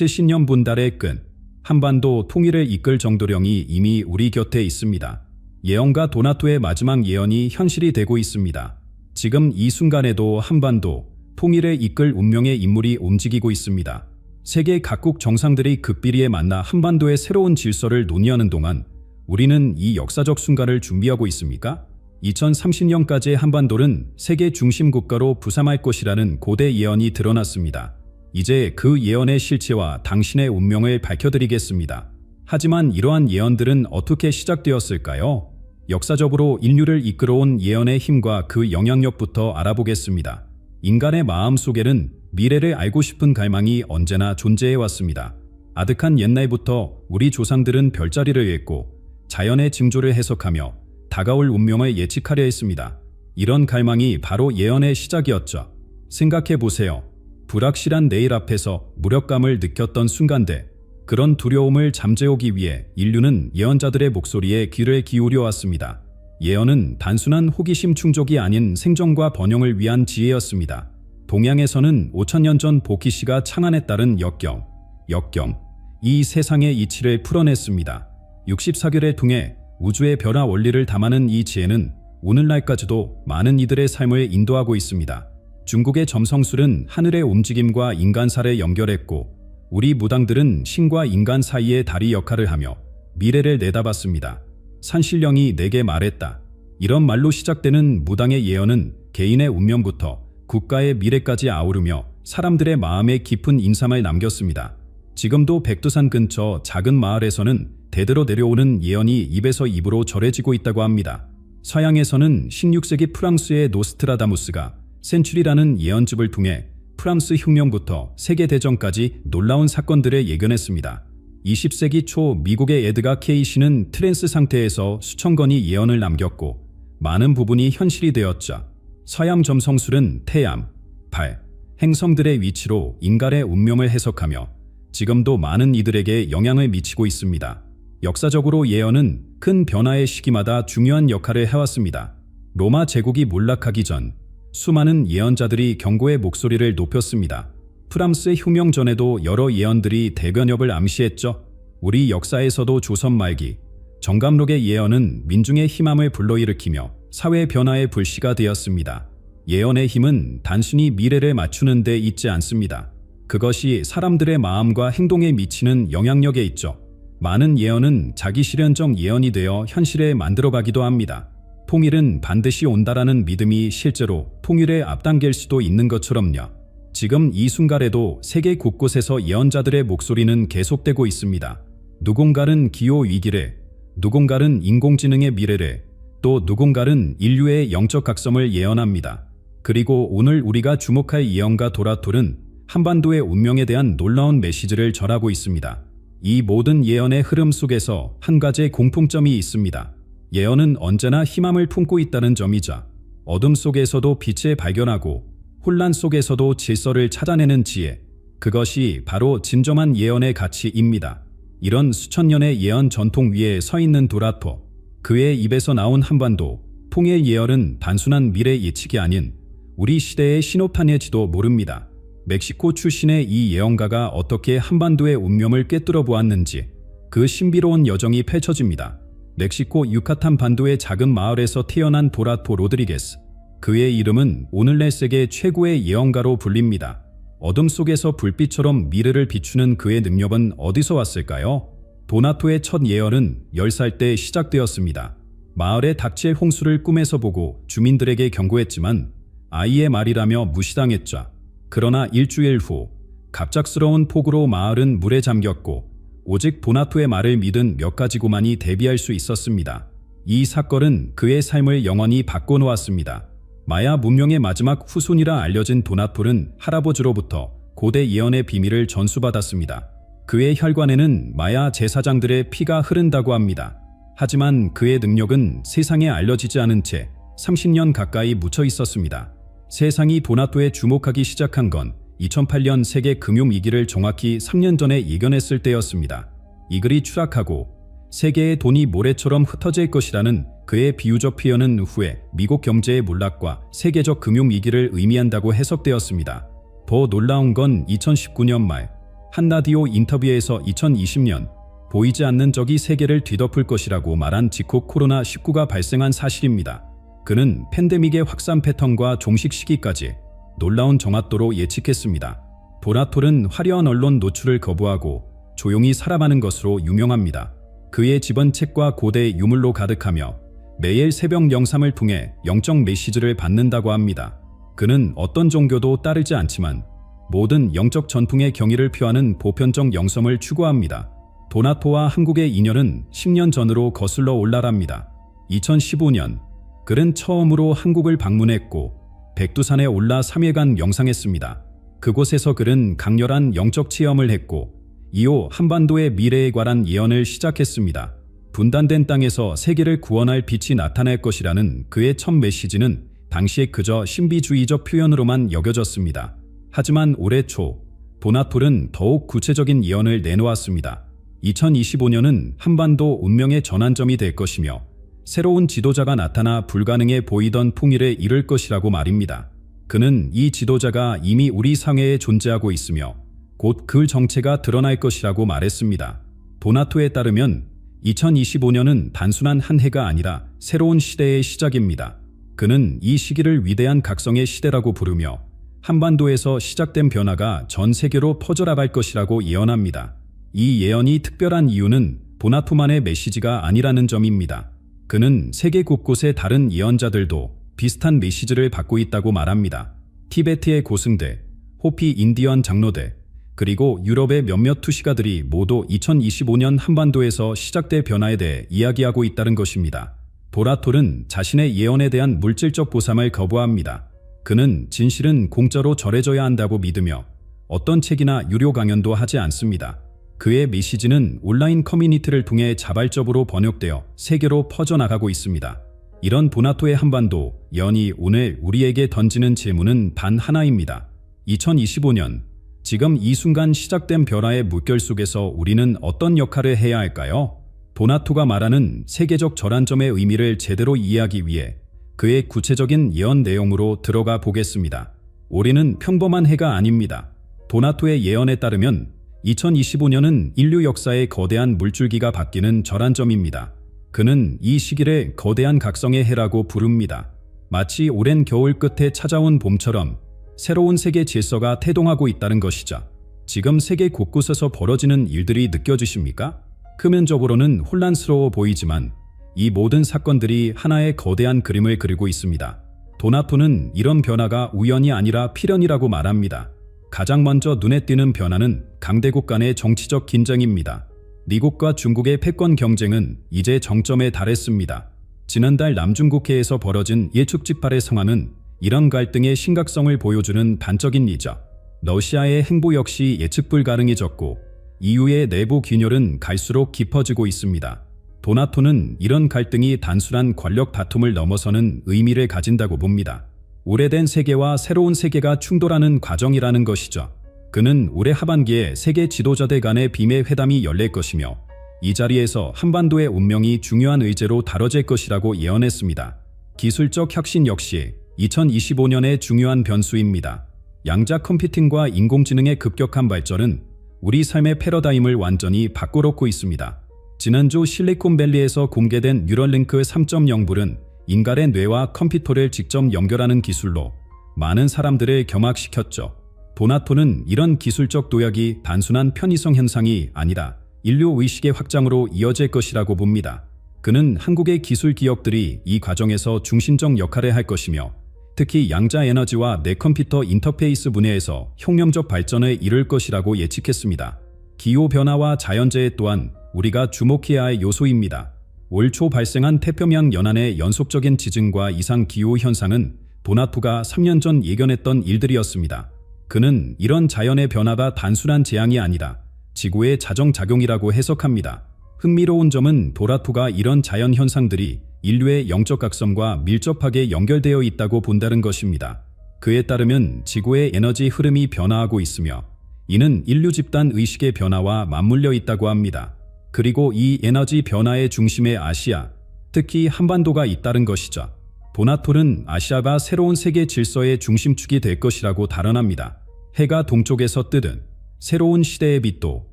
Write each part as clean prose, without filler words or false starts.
70년 분달의 끈, 한반도 통일을 이끌 정도령이 이미 우리 곁에 있습니다. 예언가 도나토의 마지막 예언이 현실이 되고 있습니다. 지금 이 순간에도 한반도 통일을 이끌 운명의 인물이 움직이고 있습니다. 세계 각국 정상들이 극비리에 만나 한반도의 새로운 질서를 논의하는 동안 우리는 이 역사적 순간을 준비하고 있습니까? 2030년까지의 한반도는 세계 중심 국가로 부상할 것이라는 고대 예언이 드러났습니다. 이제 그 예언의 실체와 당신의 운명을 밝혀드리겠습니다. 하지만 이러한 예언들은 어떻게 시작되었을까요? 역사적으로 인류를 이끌어온 예언의 힘과 그 영향력부터 알아보겠습니다. 인간의 마음 속에는 미래를 알고 싶은 갈망이 언제나 존재해왔습니다. 아득한 옛날부터 우리 조상들은 별자리를 읽고 자연의 징조를 해석하며 다가올 운명을 예측하려 했습니다. 이런 갈망이 바로 예언의 시작이었죠. 생각해보세요. 불확실한 내일 앞에서 무력감을 느꼈던 순간들, 그런 두려움을 잠재우기 위해 인류는 예언자들의 목소리에 귀를 기울여 왔습니다. 예언은 단순한 호기심 충족이 아닌 생존과 번영을 위한 지혜였습니다. 동양에서는 5000년 전 보키시가 창안에 따른 역경, 이 세상의 이치를 풀어냈습니다. 64결을 통해 우주의 변화 원리를 담아낸 이 지혜는 오늘날까지도 많은 이들의 삶을 인도하고 있습니다. 중국의 점성술은 하늘의 움직임과 인간사를 연결했고, 우리 무당들은 신과 인간 사이의 다리 역할을 하며 미래를 내다봤습니다. 산신령이 내게 말했다. 이런 말로 시작되는 무당의 예언은 개인의 운명부터 국가의 미래까지 아우르며 사람들의 마음에 깊은 인상을 남겼습니다. 지금도 백두산 근처 작은 마을에서는 대대로 내려오는 예언이 입에서 입으로 전해지고 있다고 합니다. 서양에서는 16세기 프랑스의 노스트라다무스가 센츄리라는 예언집을 통해 프랑스 혁명부터 세계대전까지 놀라운 사건들을 예견했습니다. 20세기 초 미국의 에드가 케이시는 트랜스 상태에서 수천 건의 예언을 남겼고 많은 부분이 현실이 되었죠. 서양 점성술은 태양, 달, 행성들의 위치로 인간의 운명을 해석하며 지금도 많은 이들에게 영향을 미치고 있습니다. 역사적으로 예언은 큰 변화의 시기마다 중요한 역할을 해왔습니다. 로마 제국이 몰락하기 전 수많은 예언자들이 경고의 목소리를 높였습니다. 프랑스 혁명 전에도 여러 예언들이 대변협을 암시했죠. 우리 역사에서도 조선 말기 정감록의 예언은 민중의 희망을 불러일으키며 사회 변화의 불씨가 되었습니다. 예언의 힘은 단순히 미래를 맞추는 데 있지 않습니다. 그것이 사람들의 마음과 행동에 미치는 영향력에 있죠. 많은 예언은 자기 실현적 예언이 되어 현실에 만들어가기도 합니다. 통일은 반드시 온다라는 믿음이 실제로 통일에 앞당길 수도 있는 것처럼요. 지금 이 순간에도 세계 곳곳에서 예언자들의 목소리는 계속되고 있습니다. 누군가는 기후 위기를, 누군가는 인공지능의 미래를, 또 누군가는 인류의 영적 각성을 예언합니다. 그리고 오늘 우리가 주목할 예언가 도라톨은 한반도의 운명에 대한 놀라운 메시지를 전하고 있습니다. 이 모든 예언의 흐름 속에서 한 가지의 공통점이 있습니다. 예언은 언제나 희망을 품고 있다는 점이죠. 어둠 속에서도 빛을 발견하고 혼란 속에서도 질서를 찾아내는 지혜, 그것이 바로 진정한 예언의 가치입니다. 이런 수천 년의 예언 전통 위에 서 있는 도라토, 그의 입에서 나온 한반도 통일 예언은 단순한 미래 예측이 아닌 우리 시대의 신호탄일지도 모릅니다. 멕시코 출신의 이 예언가가 어떻게 한반도의 운명을 꿰뚫어 보았는지 그 신비로운 여정이 펼쳐집니다. 멕시코 유카탄 반도의 작은 마을에서 태어난 도라토 로드리게스. 그의 이름은 오늘날 세계 최고의 예언가로 불립니다. 어둠 속에서 불빛처럼 미래를 비추는 그의 능력은 어디서 왔을까요? 도나토의 첫 예언은 10살 때 시작되었습니다. 마을에 닥칠 홍수를 꿈에서 보고 주민들에게 경고했지만 아이의 말이라며 무시당했죠. 그러나 일주일 후 갑작스러운 폭우로 마을은 물에 잠겼고 오직 도나토의 말을 믿은 몇 가지 고만이 대비할 수 있었습니다. 이 사건은 그의 삶을 영원히 바꿔놓았습니다. 마야 문명의 마지막 후손이라 알려진 도나토는 할아버지로부터 고대 예언의 비밀을 전수받았습니다. 그의 혈관에는 마야 제사장들의 피가 흐른다고 합니다. 하지만 그의 능력은 세상에 알려지지 않은 채 30년 가까이 묻혀 있었습니다. 세상이 도나토에 주목하기 시작한 건 2008년 세계 금융위기를 정확히 3년 전에 예견했을 때였습니다. 이 글이 추락하고 세계의 돈이 모래처럼 흩어질 것이라는 그의 비유적 표현은 후에 미국 경제의 몰락과 세계적 금융위기를 의미한다고 해석되었습니다. 더 놀라운 건 2019년 말 한 라디오 인터뷰에서 2020년 보이지 않는 적이 세계를 뒤덮을 것이라고 말한 직후 코로나19가 발생한 사실입니다. 그는 팬데믹의 확산 패턴과 종식 시기까지 놀라운 정확도로 예측했습니다. 보라톨은 화려한 언론 노출을 거부하고 조용히 살아가는 것으로 유명합니다. 그의 집은 책과 고대 유물로 가득하며 매일 새벽 명상을 통해 영적 메시지를 받는다고 합니다. 그는 어떤 종교도 따르지 않지만 모든 영적 전통의 경의를 표하는 보편적 영성을 추구합니다. 도나토와 한국의 인연은 10년 전으로 거슬러 올라갑니다. 2015년 그는 처음으로 한국을 방문했고 백두산에 올라 3일간 명상했습니다. 그곳에서 그는 강렬한 영적 체험을 했고 이후 한반도의 미래에 관한 예언을 시작했습니다. 분단된 땅에서 세계를 구원할 빛이 나타날 것이라는 그의 첫 메시지는 당시에 그저 신비주의적 표현으로만 여겨졌습니다. 하지만 올해 초 도나톨은 더욱 구체적인 예언을 내놓았습니다. 2025년은 한반도 운명의 전환점이 될 것이며 새로운 지도자가 나타나 불가능해 보이던 통일에 이를 것이라고 말입니다. 그는 이 지도자가 이미 우리 사회에 존재하고 있으며 곧 그 정체가 드러날 것이라고 말했습니다. 도나토에 따르면 2025년은 단순한 한 해가 아니라 새로운 시대의 시작입니다. 그는 이 시기를 위대한 각성의 시대라고 부르며 한반도에서 시작된 변화가 전 세계로 퍼져나갈 것이라고 예언합니다. 이 예언이 특별한 이유는 도나토만의 메시지가 아니라는 점입니다. 그는 세계 곳곳의 다른 예언자들도 비슷한 메시지를 받고 있다고 말합니다. 티베트의 고승대, 호피 인디언 장로대, 그리고 유럽의 몇몇 투시가들이 모두 2025년 한반도에서 시작될 변화에 대해 이야기하고 있다는 것입니다. 보라톨은 자신의 예언에 대한 물질적 보상을 거부합니다. 그는 진실은 공짜로 전해져야 한다고 믿으며 어떤 책이나 유료 강연도 하지 않습니다. 그의 메시지는 온라인 커뮤니티를 통해 자발적으로 번역되어 세계로 퍼져나가고 있습니다. 이런 보나토의 한반도 예언이 오늘 우리에게 던지는 질문은 단 하나입니다. 2025년, 지금 이 순간 시작된 변화의 물결 속에서 우리는 어떤 역할을 해야 할까요? 도나토가 말하는 세계적 전환점의 의미를 제대로 이해하기 위해 그의 구체적인 예언 내용으로 들어가 보겠습니다. 올해는 평범한 해가 아닙니다. 도나토의 예언에 따르면 2025년은 인류 역사의 거대한 물줄기가 바뀌는 전환점입니다. 그는 이 시기를 거대한 각성의 해라고 부릅니다. 마치 오랜 겨울 끝에 찾아온 봄처럼 새로운 세계 질서가 태동하고 있다는 것이죠. 지금 세계 곳곳에서 벌어지는 일들이 느껴지십니까? 표면적으로는 혼란스러워 보이지만 이 모든 사건들이 하나의 거대한 그림을 그리고 있습니다. 도나토는 이런 변화가 우연이 아니라 필연이라고 말합니다. 가장 먼저 눈에 띄는 변화는 강대국 간의 정치적 긴장입니다. 미국과 중국의 패권 경쟁은 이제 정점에 달했습니다. 지난달 남중국해에서 벌어진 예측18의 상황은 이런 갈등의 심각성을 보여주는 단적인 예죠. 러시아의 행보 역시 예측 불가능해졌고 EU의 내부 균열은 갈수록 깊어지고 있습니다. 도나토는 이런 갈등이 단순한 권력 다툼을 넘어서는 의미를 가진다고 봅니다. 오래된 세계와 새로운 세계가 충돌하는 과정이라는 것이죠. 그는 올해 하반기에 세계 지도자들 간의 비밀 회담이 열릴 것이며 이 자리에서 한반도의 운명이 중요한 의제로 다뤄질 것이라고 예언했습니다. 기술적 혁신 역시 2025년의 중요한 변수입니다. 양자 컴퓨팅과 인공지능의 급격한 발전은 우리 삶의 패러다임을 완전히 바꿔놓고 있습니다. 지난주 실리콘밸리에서 공개된 뉴럴링크 3.0불은 인간의 뇌와 컴퓨터를 직접 연결하는 기술로 많은 사람들을 경악시켰죠. 도나토는 이런 기술적 도약이 단순한 편의성 현상이 아니라 인류 의식의 확장으로 이어질 것이라고 봅니다. 그는 한국의 기술 기업들이 이 과정에서 중심적 역할을 할 것이며 특히 양자 에너지와 내컴퓨터 인터페이스 분야에서 혁명적 발전을 이룰 것이라고 예측했습니다. 기후변화와 자연재해 또한 우리가 주목해야 할 요소입니다. 올 초 발생한 태평양 연안의 연속적인 지진과 이상 기후 현상은 도나토가 3년 전 예견했던 일들이었습니다. 그는 이런 자연의 변화가 단순한 재앙이 아니라 지구의 자정작용이라고 해석합니다. 흥미로운 점은 도나토가 이런 자연 현상들이 인류의 영적 각성과 밀접하게 연결되어 있다고 본다는 것입니다. 그에 따르면 지구의 에너지 흐름이 변화하고 있으며 이는 인류 집단 의식의 변화와 맞물려 있다고 합니다. 그리고 이 에너지 변화의 중심에 아시아, 특히 한반도가 있다는 것이죠. 도나톨은 아시아가 새로운 세계 질서의 중심축이 될 것이라고 단언합니다. 해가 동쪽에서 뜨든 새로운 시대의 빛도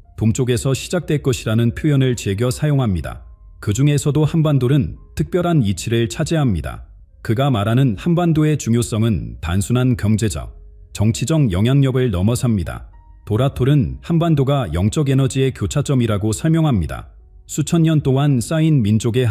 동쪽에서 시작될 것이라는 표현을 제겨 사용합니다. 그 중에서도 한반도는 특별한 이치를 차지합니다. 그가 말하는 한반도의 중요성은 단순한 경제적, 정치적 영향력을 넘어섭니다. 도라톨은 한반도가 영적 에너지의 교차점이라고 설명합니다. 수천 년 동안 쌓인 민족의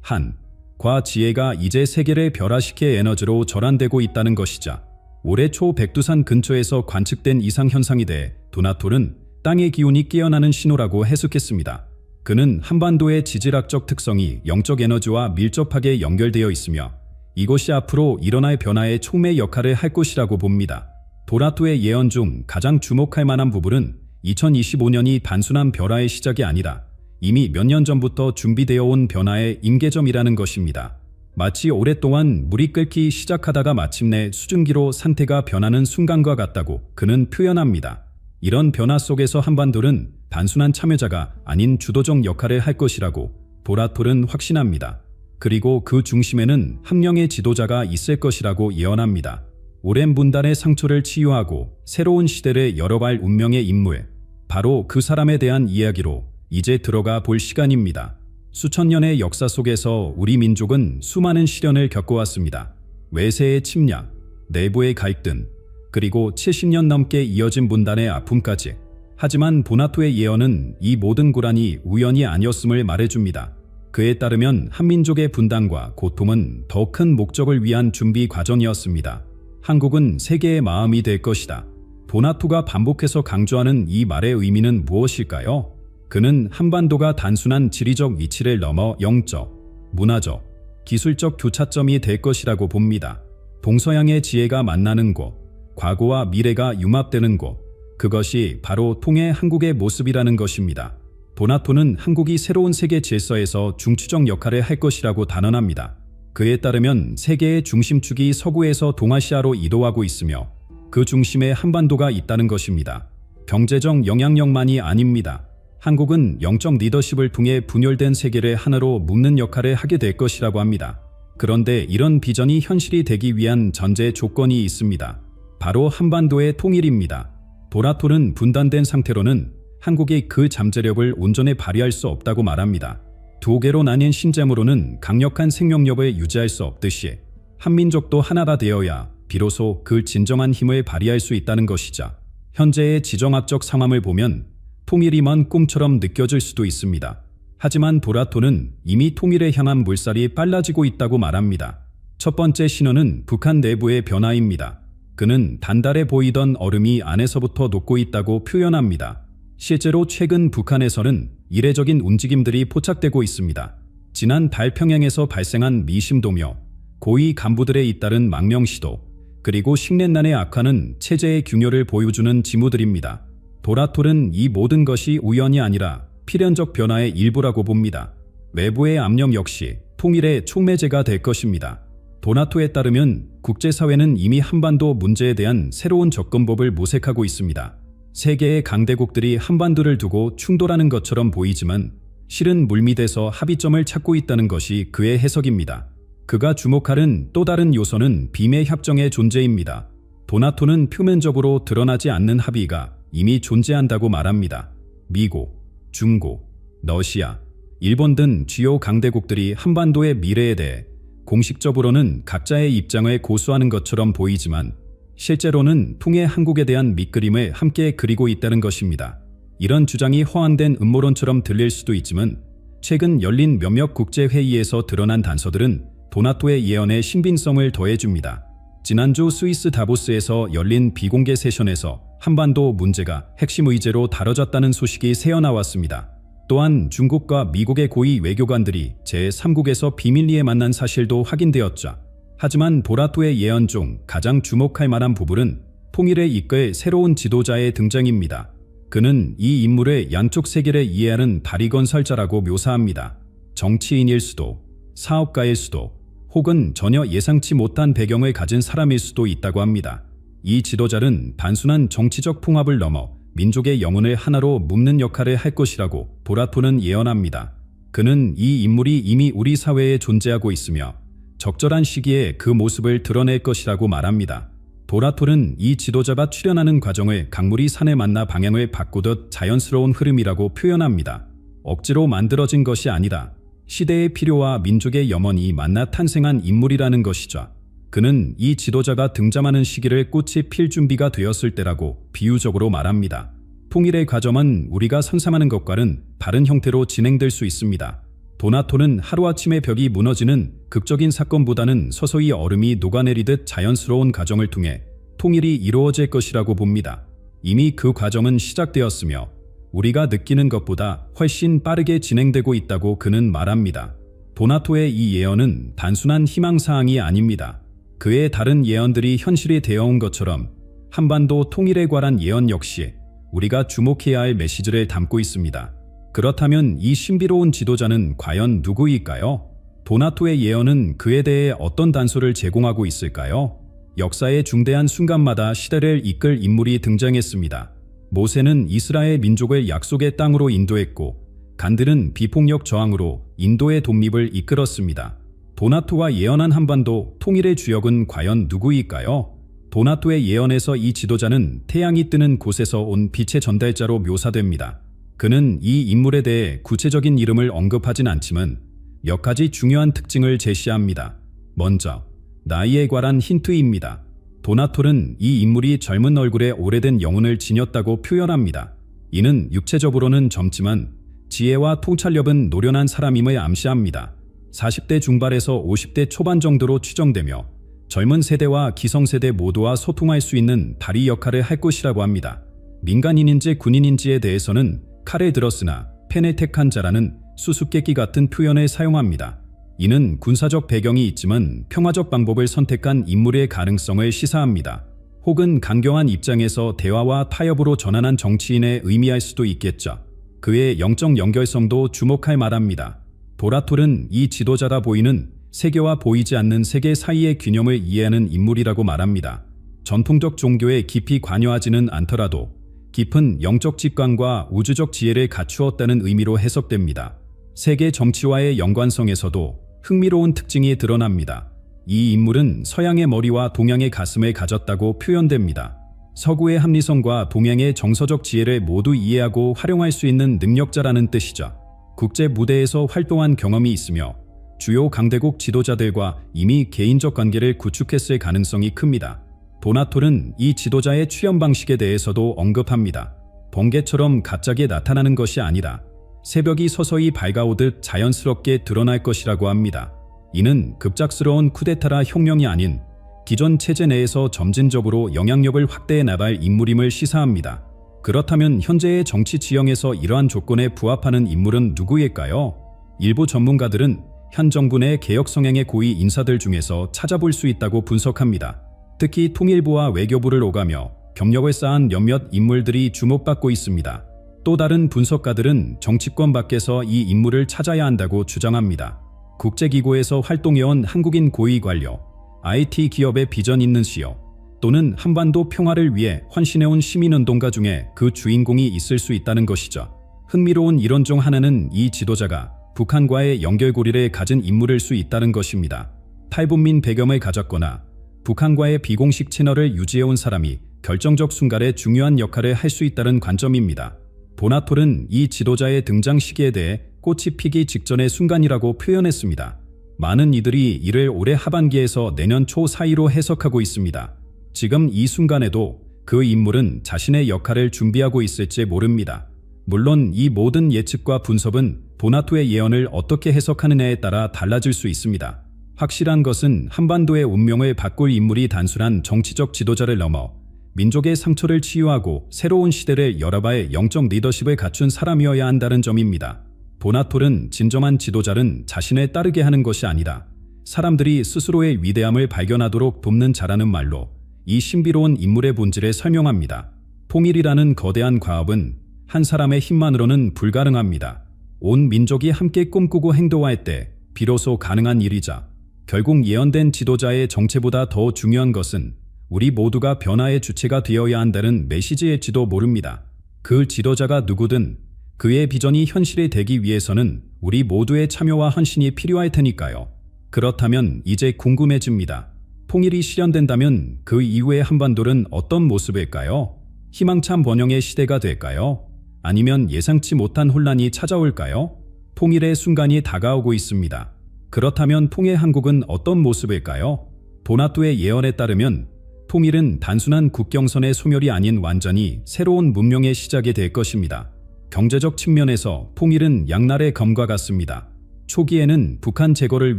한과 지혜가 이제 세계를 별화시킬 에너지로 전환되고 있다는 것이자 올해 초 백두산 근처에서 관측된 이상현상에 대해 도나톨은 땅의 기운이 깨어나는 신호라고 해석했습니다. 그는 한반도의 지질학적 특성이 영적 에너지와 밀접하게 연결되어 있으며 이것이 앞으로 일어날 변화의 촉매 역할을 할 것이라고 봅니다. 도라토의 예언 중 가장 주목할 만한 부분은 2025년이 단순한 변화의 시작이 아니라 이미 몇 년 전부터 준비되어 온 변화의 임계점이라는 것입니다. 마치 오랫동안 물이 끓기 시작하다가 마침내 수증기로 상태가 변하는 순간과 같다고 그는 표현합니다. 이런 변화 속에서 한반도는 단순한 참여자가 아닌 주도적 역할을 할 것이라고 도라톨은 확신합니다. 그리고 그 중심에는 한 명의 지도자가 있을 것이라고 예언합니다. 오랜 분단의 상처를 치유하고 새로운 시대를 열어갈 운명의 인물, 바로 그 사람에 대한 이야기로 이제 들어가 볼 시간입니다. 수천 년의 역사 속에서 우리 민족은 수많은 시련을 겪어왔습니다. 외세의 침략, 내부의 갈등, 그리고 70년 넘게 이어진 분단의 아픔까지. 하지만 보나토의 예언은 이 모든 고난이 우연이 아니었음을 말해줍니다. 그에 따르면 한민족의 분단과 고통은 더 큰 목적을 위한 준비 과정이었습니다. 한국은 세계의 마음이 될 것이다. 보나토가 반복해서 강조하는 이 말의 의미는 무엇일까요? 그는 한반도가 단순한 지리적 위치를 넘어 영적, 문화적, 기술적 교차점이 될 것이라고 봅니다. 동서양의 지혜가 만나는 곳, 과거와 미래가 융합되는 곳, 그것이 바로 통해 한국의 모습이라는 것입니다. 보나토는 한국이 새로운 세계 질서에서 중추적 역할을 할 것이라고 단언합니다. 그에 따르면 세계의 중심축이 서구에서 동아시아로 이동하고 있으며 그 중심에 한반도가 있다는 것입니다. 경제적 영향력만이 아닙니다. 한국은 영적 리더십을 통해 분열된 세계를 하나로 묶는 역할을 하게 될 것이라고 합니다. 그런데 이런 비전이 현실이 되기 위한 전제 조건이 있습니다. 바로 한반도의 통일입니다. 도라톨은 분단된 상태로는 한국이 그 잠재력을 온전히 발휘할 수 없다고 말합니다. 두 개로 나뉜 신잼으로는 강력한 생명력을 유지할 수 없듯이 한민족도 하나가 되어야 비로소 그 진정한 힘을 발휘할 수 있다는 것이자 현재의 지정학적 상황을 보면 통일이 먼 꿈처럼 느껴질 수도 있습니다. 하지만 도라토는 이미 통일에 향한 물살이 빨라지고 있다고 말합니다. 첫 번째 신호는 북한 내부의 변화입니다. 그는 단달해 보이던 얼음이 안에서부터 녹고 있다고 표현합니다. 실제로 최근 북한에서는 이례적인 움직임들이 포착되고 있습니다. 지난 달 평양에서 발생한 미심도며 고위 간부들의 잇따른 망명 시도, 그리고 식량난의 악화는 체제의 균열을 보여주는 징후들입니다. 도라톨은 이 모든 것이 우연이 아니라 필연적 변화의 일부라고 봅니다. 외부의 압력 역시 통일의 촉매제가 될 것입니다. 도나토에 따르면 국제사회는 이미 한반도 문제에 대한 새로운 접근법을 모색하고 있습니다. 세계의 강대국들이 한반도를 두고 충돌하는 것처럼 보이지만 실은 물밑에서 합의점을 찾고 있다는 것이 그의 해석입니다. 그가 주목하는 또 다른 요소는 빔의 협정의 존재입니다. 도나토는 표면적으로 드러나지 않는 합의가 이미 존재한다고 말합니다. 미국, 중국, 러시아, 일본 등 주요 강대국들이 한반도의 미래에 대해 공식적으로는 각자의 입장을 고수하는 것처럼 보이지만 실제로는 통해 한국에 대한 밑그림을 함께 그리고 있다는 것입니다. 이런 주장이 허황된 음모론처럼 들릴 수도 있지만 최근 열린 몇몇 국제회의에서 드러난 단서들은 도나토의 예언의 신빙성을 더해줍니다. 지난주 스위스 다보스에서 열린 비공개 세션에서 한반도 문제가 핵심 의제로 다뤄졌다는 소식이 새어나왔습니다. 또한 중국과 미국의 고위 외교관들이 제3국에서 비밀리에 만난 사실도 확인되었죠. 하지만 보라토의 예언 중 가장 주목할 만한 부분은 통일을 이끌 새로운 지도자의 등장입니다. 그는 이 인물을 양쪽 세계를 이해하는 다리건설자라고 묘사합니다. 정치인일 수도, 사업가일 수도, 혹은 전혀 예상치 못한 배경을 가진 사람일 수도 있다고 합니다. 이 지도자는 단순한 정치적 통합을 넘어 민족의 영혼을 하나로 묶는 역할을 할 것이라고 보라토는 예언합니다. 그는 이 인물이 이미 우리 사회에 존재하고 있으며 적절한 시기에 그 모습을 드러낼 것이라고 말합니다. 도라톨은 이 지도자가 출현하는 과정을 강물이 산에 만나 방향을 바꾸듯 자연스러운 흐름이라고 표현합니다. 억지로 만들어진 것이 아니라 시대의 필요와 민족의 염원이 만나 탄생한 인물이라는 것이죠. 그는 이 지도자가 등장하는 시기를 꽃이 필 준비가 되었을 때라고 비유적으로 말합니다. 통일의 과정은 우리가 상상하는 것과는 다른 형태로 진행될 수 있습니다. 도나토는 하루아침에 벽이 무너지는 극적인 사건보다는 서서히 얼음이 녹아내리듯 자연스러운 과정을 통해 통일이 이루어질 것이라고 봅니다. 이미 그 과정은 시작되었으며 우리가 느끼는 것보다 훨씬 빠르게 진행되고 있다고 그는 말합니다. 도나토의 이 예언은 단순한 희망사항이 아닙니다. 그의 다른 예언들이 현실이 되어온 것처럼 한반도 통일에 관한 예언 역시 우리가 주목해야 할 메시지를 담고 있습니다. 그렇다면 이 신비로운 지도자는 과연 누구일까요? 도나토의 예언은 그에 대해 어떤 단서를 제공하고 있을까요? 역사의 중대한 순간마다 시대를 이끌 인물이 등장했습니다. 모세는 이스라엘 민족을 약속의 땅으로 인도했고 간들은 비폭력 저항으로 인도의 독립을 이끌었습니다. 도나토가 예언한 한반도 통일의 주역은 과연 누구일까요? 도나토의 예언에서 이 지도자는 태양이 뜨는 곳에서 온 빛의 전달자로 묘사됩니다. 그는 이 인물에 대해 구체적인 이름을 언급하진 않지만 몇 가지 중요한 특징을 제시합니다. 먼저, 나이에 관한 힌트입니다. 도나토는 이 인물이 젊은 얼굴에 오래된 영혼을 지녔다고 표현합니다. 이는 육체적으로는 젊지만 지혜와 통찰력은 노련한 사람임을 암시합니다. 40대 중반에서 50대 초반 정도로 추정되며 젊은 세대와 기성세대 모두와 소통할 수 있는 다리 역할을 할 것이라고 합니다. 민간인인지 군인인지에 대해서는 칼을 들었으나 펜을 택한 자라는 수수께끼 같은 표현을 사용합니다. 이는 군사적 배경이 있지만 평화적 방법을 선택한 인물의 가능성을 시사합니다. 혹은 강경한 입장에서 대화와 타협으로 전환한 정치인의 의미할 수도 있겠죠. 그의 영적 연결성도 주목할 만합니다. 도라톨은 이 지도자가 보이는 세계와 보이지 않는 세계 사이의 균형을 이해하는 인물이라고 말합니다. 전통적 종교에 깊이 관여하지는 않더라도 깊은 영적 직관과 우주적 지혜를 갖추었다는 의미로 해석됩니다. 세계 정치와의 연관성에서도 흥미로운 특징이 드러납니다. 이 인물은 서양의 머리와 동양의 가슴을 가졌다고 표현됩니다. 서구의 합리성과 동양의 정서적 지혜를 모두 이해하고 활용할 수 있는 능력자라는 뜻이죠. 국제 무대에서 활동한 경험이 있으며 주요 강대국 지도자들과 이미 개인적 관계를 구축했을 가능성이 큽니다. 도나톨은 이 지도자의 출현 방식에 대해서도 언급합니다. 번개처럼 갑자기 나타나는 것이 아니라 새벽이 서서히 밝아오듯 자연스럽게 드러날 것이라고 합니다. 이는 급작스러운 쿠데타라 혁명이 아닌 기존 체제 내에서 점진적으로 영향력을 확대해 나갈 인물임을 시사합니다. 그렇다면 현재의 정치 지형에서 이러한 조건에 부합하는 인물은 누구일까요? 일부 전문가들은 현 정부 내 개혁 성향의 고위 인사들 중에서 찾아볼 수 있다고 분석합니다. 특히 통일부와 외교부를 오가며 경력을 쌓은 몇몇 인물들이 주목받고 있습니다. 또 다른 분석가들은 정치권 밖에서 이 인물을 찾아야 한다고 주장합니다. 국제기구에서 활동해온 한국인 고위 관료, IT 기업의 비전 있는 CEO, 또는 한반도 평화를 위해 헌신해온 시민운동가 중에 그 주인공이 있을 수 있다는 것이죠. 흥미로운 이론 중 하나는 이 지도자가 북한과의 연결고리를 가진 인물일 수 있다는 것입니다. 탈북민 배경을 가졌거나 북한과의 비공식 채널을 유지해온 사람이 결정적 순간에 중요한 역할을 할 수 있다는 관점입니다. 도나톨은 이 지도자의 등장 시기에 대해 꽃이 피기 직전의 순간이라고 표현했습니다. 많은 이들이 이를 올해 하반기에서 내년 초 사이로 해석하고 있습니다. 지금 이 순간에도 그 인물은 자신의 역할을 준비하고 있을지 모릅니다. 물론 이 모든 예측과 분석은 도나토의 예언을 어떻게 해석하느냐에 따라 달라질 수 있습니다. 확실한 것은 한반도의 운명을 바꿀 인물이 단순한 정치적 지도자를 넘어 민족의 상처를 치유하고 새로운 시대를 열어갈 영적 리더십을 갖춘 사람이어야 한다는 점입니다. 도나톨은 진정한 지도자는 자신을 따르게 하는 것이 아니라 사람들이 스스로의 위대함을 발견하도록 돕는 자라는 말로 이 신비로운 인물의 본질을 설명합니다. 통일이라는 거대한 과업은 한 사람의 힘만으로는 불가능합니다. 온 민족이 함께 꿈꾸고 행동할 때 비로소 가능한 일이자 결국 예언된 지도자의 정체보다 더 중요한 것은 우리 모두가 변화의 주체가 되어야 한다는 메시지일지도 모릅니다. 그 지도자가 누구든 그의 비전이 현실이 되기 위해서는 우리 모두의 참여와 헌신이 필요할 테니까요. 그렇다면 이제 궁금해집니다. 통일이 실현된다면 그 이후의 한반도는 어떤 모습일까요? 희망찬 번영의 시대가 될까요? 아니면 예상치 못한 혼란이 찾아올까요? 통일의 순간이 다가오고 있습니다. 그렇다면 통일 한국은 어떤 모습일까요? 도나토의 예언에 따르면 통일은 단순한 국경선의 소멸이 아닌 완전히 새로운 문명의 시작이 될 것입니다. 경제적 측면에서 통일은 양날의 검과 같습니다. 초기에는 북한 제거를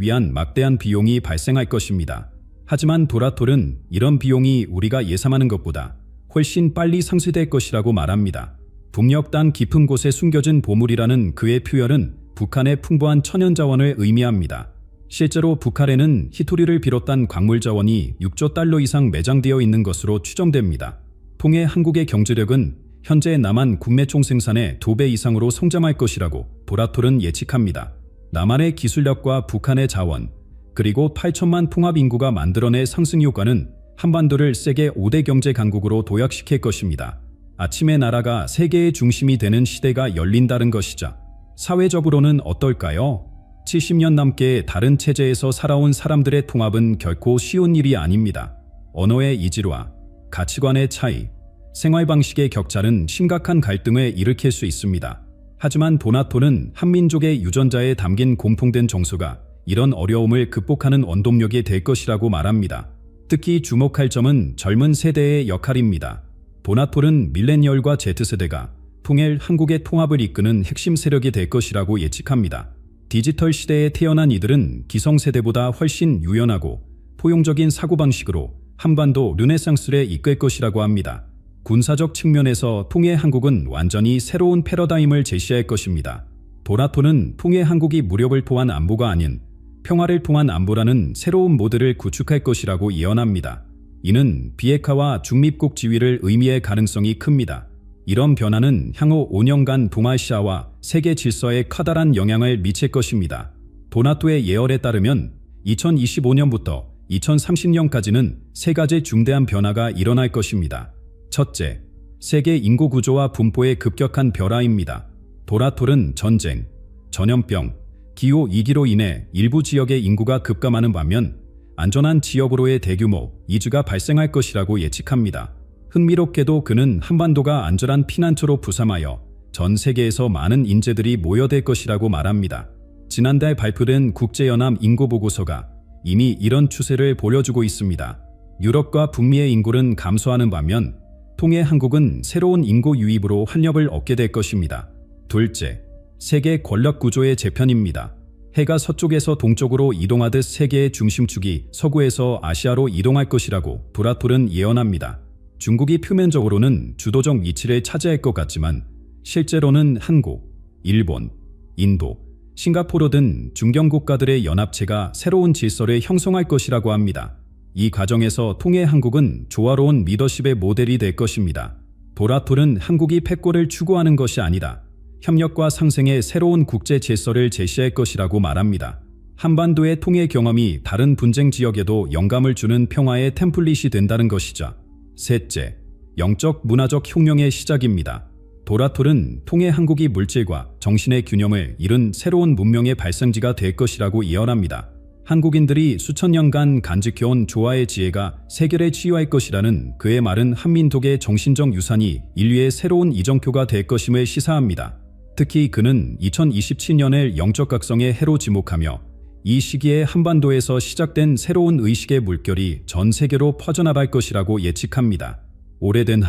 위한 막대한 비용이 발생할 것입니다. 하지만 도나토는 이런 비용이 우리가 예상하는 것보다 훨씬 빨리 상쇄될 것이라고 말합니다. 북녘 땅 깊은 곳에 숨겨진 보물이라는 그의 표현은 북한의 풍부한 천연자원을 의미합니다. 실제로 북한에는 히토리를 비롯한 광물 자원이 6조 달러 이상 매장되어 있는 것으로 추정됩니다. 통해 한국의 경제력은 현재 남한 국내 총생산의 2배 이상으로 성장할 것이라고 도나토는 예측합니다. 남한의 기술력과 북한의 자원, 그리고 8천만 통합 인구가 만들어낼 상승 효과는 한반도를 세계 5대 경제 강국으로 도약시킬 것입니다. 아침에 나라가 세계의 중심이 되는 시대가 열린다는 것이죠. 사회적으로는 어떨까요? 70년 넘게 다른 체제에서 살아온 사람들의 통합은 결코 쉬운 일이 아닙니다. 언어의 이질화, 가치관의 차이, 생활 방식의 격차는 심각한 갈등을 일으킬 수 있습니다. 하지만 도나토는 한민족의 유전자에 담긴 공통된 정서가 이런 어려움을 극복하는 원동력이 될 것이라고 말합니다. 특히 주목할 점은 젊은 세대의 역할입니다. 도나토는 밀레니얼과 Z세대가 통일 한국의 통합을 이끄는 핵심 세력이 될 것이라고 예측합니다. 디지털 시대에 태어난 이들은 기성세대보다 훨씬 유연하고 포용적인 사고방식으로 한반도 르네상스를 이끌 것이라고 합니다. 군사적 측면에서 통일 한국은 완전히 새로운 패러다임을 제시할 것입니다. 도나토는 통일 한국이 무력을 통한 안보가 아닌 평화를 통한 안보라는 새로운 모델을 구축할 것이라고 예언합니다. 이는 비핵화와 중립국 지위를 의미할 가능성이 큽니다. 이런 변화는 향후 5년간 동아시아와 세계 질서에 커다란 영향을 미칠 것입니다. 도나토의 예언에 따르면 2025년부터 2030년까지는 3가지 중대한 변화가 일어날 것입니다. 첫째, 세계 인구 구조와 분포의 급격한 변화입니다. 도나토는 전쟁, 전염병, 기후 위기로 인해 일부 지역의 인구가 급감하는 반면 안전한 지역으로의 대규모 이주가 발생할 것이라고 예측합니다. 흥미롭게도 그는 한반도가 안전한 피난처로 부상하여 전 세계에서 많은 인재들이 모여들 것이라고 말합니다. 지난달 발표된 국제연합 인구보고서가 이미 이런 추세를 보여주고 있습니다. 유럽과 북미의 인구는 감소하는 반면 통일 한국은 새로운 인구 유입으로 활력을 얻게 될 것입니다. 둘째, 세계 권력 구조의 재편입니다. 해가 서쪽에서 동쪽으로 이동하듯 세계의 중심축이 서구에서 아시아로 이동할 것이라고 도나토는 예언합니다. 중국이 표면적으로는 주도적 위치를 차지할 것 같지만 실제로는 한국, 일본, 인도, 싱가포르 등 중견 국가들의 연합체가 새로운 질서를 형성할 것이라고 합니다. 이 과정에서 통일 한국은 조화로운 리더십의 모델이 될 것입니다. 도나토는 한국이 패권을 추구하는 것이 아니다. 협력과 상생의 새로운 국제 질서를 제시할 것이라고 말합니다. 한반도의 통일 경험이 다른 분쟁 지역에도 영감을 주는 평화의 템플릿이 된다는 것이죠. 셋째, 영적 문화적 혁명의 시작입니다. 도나토는 통일 한국이 물질과 정신의 균형을 이룬 새로운 문명의 발생지가 될 것이라고 예언합니다. 한국인들이 수천 년간 간직해온 조화의 지혜가 세계를 치유할 것이라는 그의 말은 한민족의 정신적 유산이 인류의 새로운 이정표가 될 것임을 시사합니다. 특히 그는 2027년을 영적 각성의 해로 지목하며 이 시기에 한반도에서 시작된 새로운 의식의 물결이 전 세계로 퍼져나갈 것이라고 예측합니다. 오래된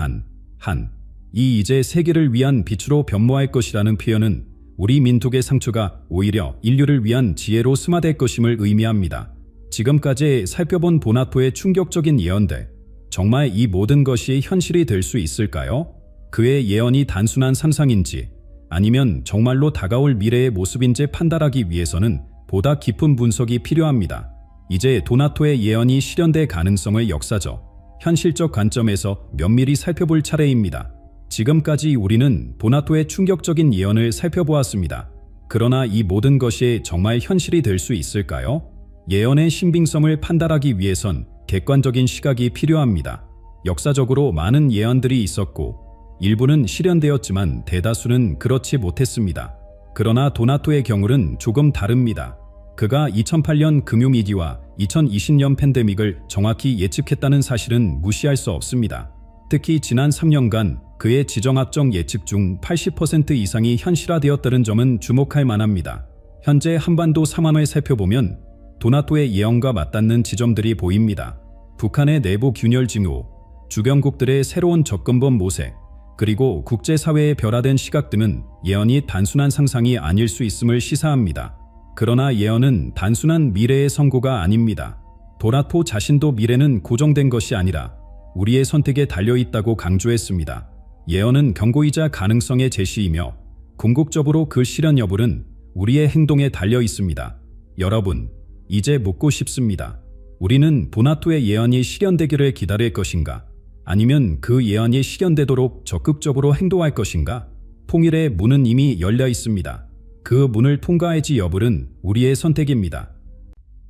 이 이제 세계를 위한 빛으로 변모할 것이라는 표현은 우리 민족의 상처가 오히려 인류를 위한 지혜로 승화될 것임을 의미합니다. 지금까지 살펴본 도나토의 충격적인 예언들, 정말 이 모든 것이 현실이 될 수 있을까요? 그의 예언이 단순한 상상인지 아니면 정말로 다가올 미래의 모습인지 판단하기 위해서는 보다 깊은 분석이 필요합니다. 이제 도나토의 예언이 실현될 가능성을 역사적, 현실적 관점에서 면밀히 살펴볼 차례입니다. 지금까지 우리는 도나토의 충격적인 예언을 살펴보았습니다. 그러나 이 모든 것이 정말 현실이 될 수 있을까요? 예언의 신빙성을 판단하기 위해선 객관적인 시각이 필요합니다. 역사적으로 많은 예언들이 있었고 일부는 실현되었지만 대다수는 그렇지 못했습니다. 그러나 도나토의 경우는 조금 다릅니다. 그가 2008년 금융위기와 2020년 팬데믹을 정확히 예측했다는 사실은 무시할 수 없습니다. 특히 지난 3년간 그의 지정학적 예측 중 80% 이상이 현실화되었다는 점은 주목할 만합니다. 현재 한반도 상황을 살펴보면 도나토의 예언과 맞닿는 지점들이 보입니다. 북한의 내부 균열 징후, 주변국들의 새로운 접근법 모색, 그리고 국제사회의 변화된 시각 등은 예언이 단순한 상상이 아닐 수 있음을 시사합니다. 그러나 예언은 단순한 미래의 선고가 아닙니다. 도나토 자신도 미래는 고정된 것이 아니라 우리의 선택에 달려있다고 강조했습니다. 예언은 경고이자 가능성의 제시이며 궁극적으로 그 실현 여부는 우리의 행동에 달려 있습니다. 여러분, 이제 묻고 싶습니다. 우리는 도나토의 예언이 실현되기를 기다릴 것인가? 아니면 그 예언이 실현되도록 적극적으로 행동할 것인가? 통일의 문은 이미 열려 있습니다. 그 문을 통과할지 여부는 우리의 선택입니다.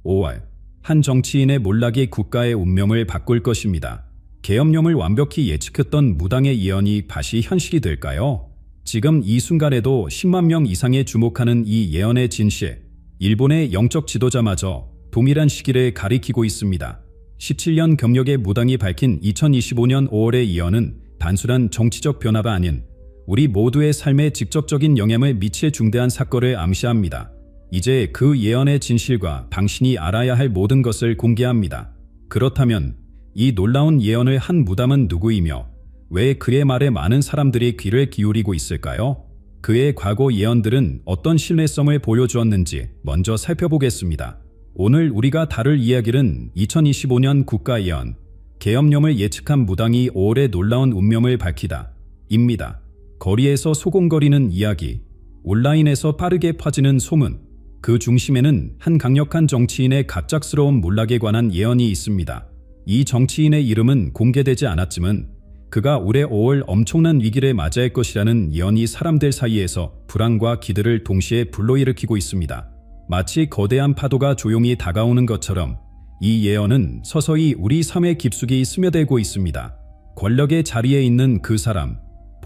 5월, 한 정치인의 몰락이 국가의 운명을 바꿀 것입니다. 계엄령을 완벽히 예측했던 무당의 예언이 다시 현실이 될까요? 지금 이 순간에도 10만 명 이상이 주목하는 이 예언의 진실, 일본의 영적 지도자마저 동일한 시기를 가리키고 있습니다. 17년 경력의 무당이 밝힌 2025년 5월의 예언은 단순한 정치적 변화가 아닌 우리 모두의 삶에 직접적인 영향을 미칠 중대한 사건을 암시합니다. 이제 그 예언의 진실과 당신이 알아야 할 모든 것을 공개합니다. 그렇다면 이 놀라운 예언을 한 무당은 누구이며 왜 그의 말에 많은 사람들이 귀를 기울이고 있을까요? 그의 과거 예언들은 어떤 신뢰성을 보여주었는지 먼저 살펴보겠습니다. 오늘 우리가 다룰 이야기는 2025년 국가예언, 계엄령을 예측한 무당이 5월의 놀라운 운명을 밝히다 입니다. 거리에서 소곤거리는 이야기, 온라인에서 빠르게 퍼지는 소문, 그 중심에는 한 강력한 정치인의 갑작스러운 몰락에 관한 예언이 있습니다. 이 정치인의 이름은 공개되지 않았지만 그가 올해 5월 엄청난 위기를 맞이할 것이라는 예언이 사람들 사이에서 불안과 기대를 동시에 불러일으키고 있습니다. 마치 거대한 파도가 조용히 다가오는 것처럼 이 예언은 서서히 우리 삶에 깊숙이 스며들고 있습니다. 권력의 자리에 있는 그 사람,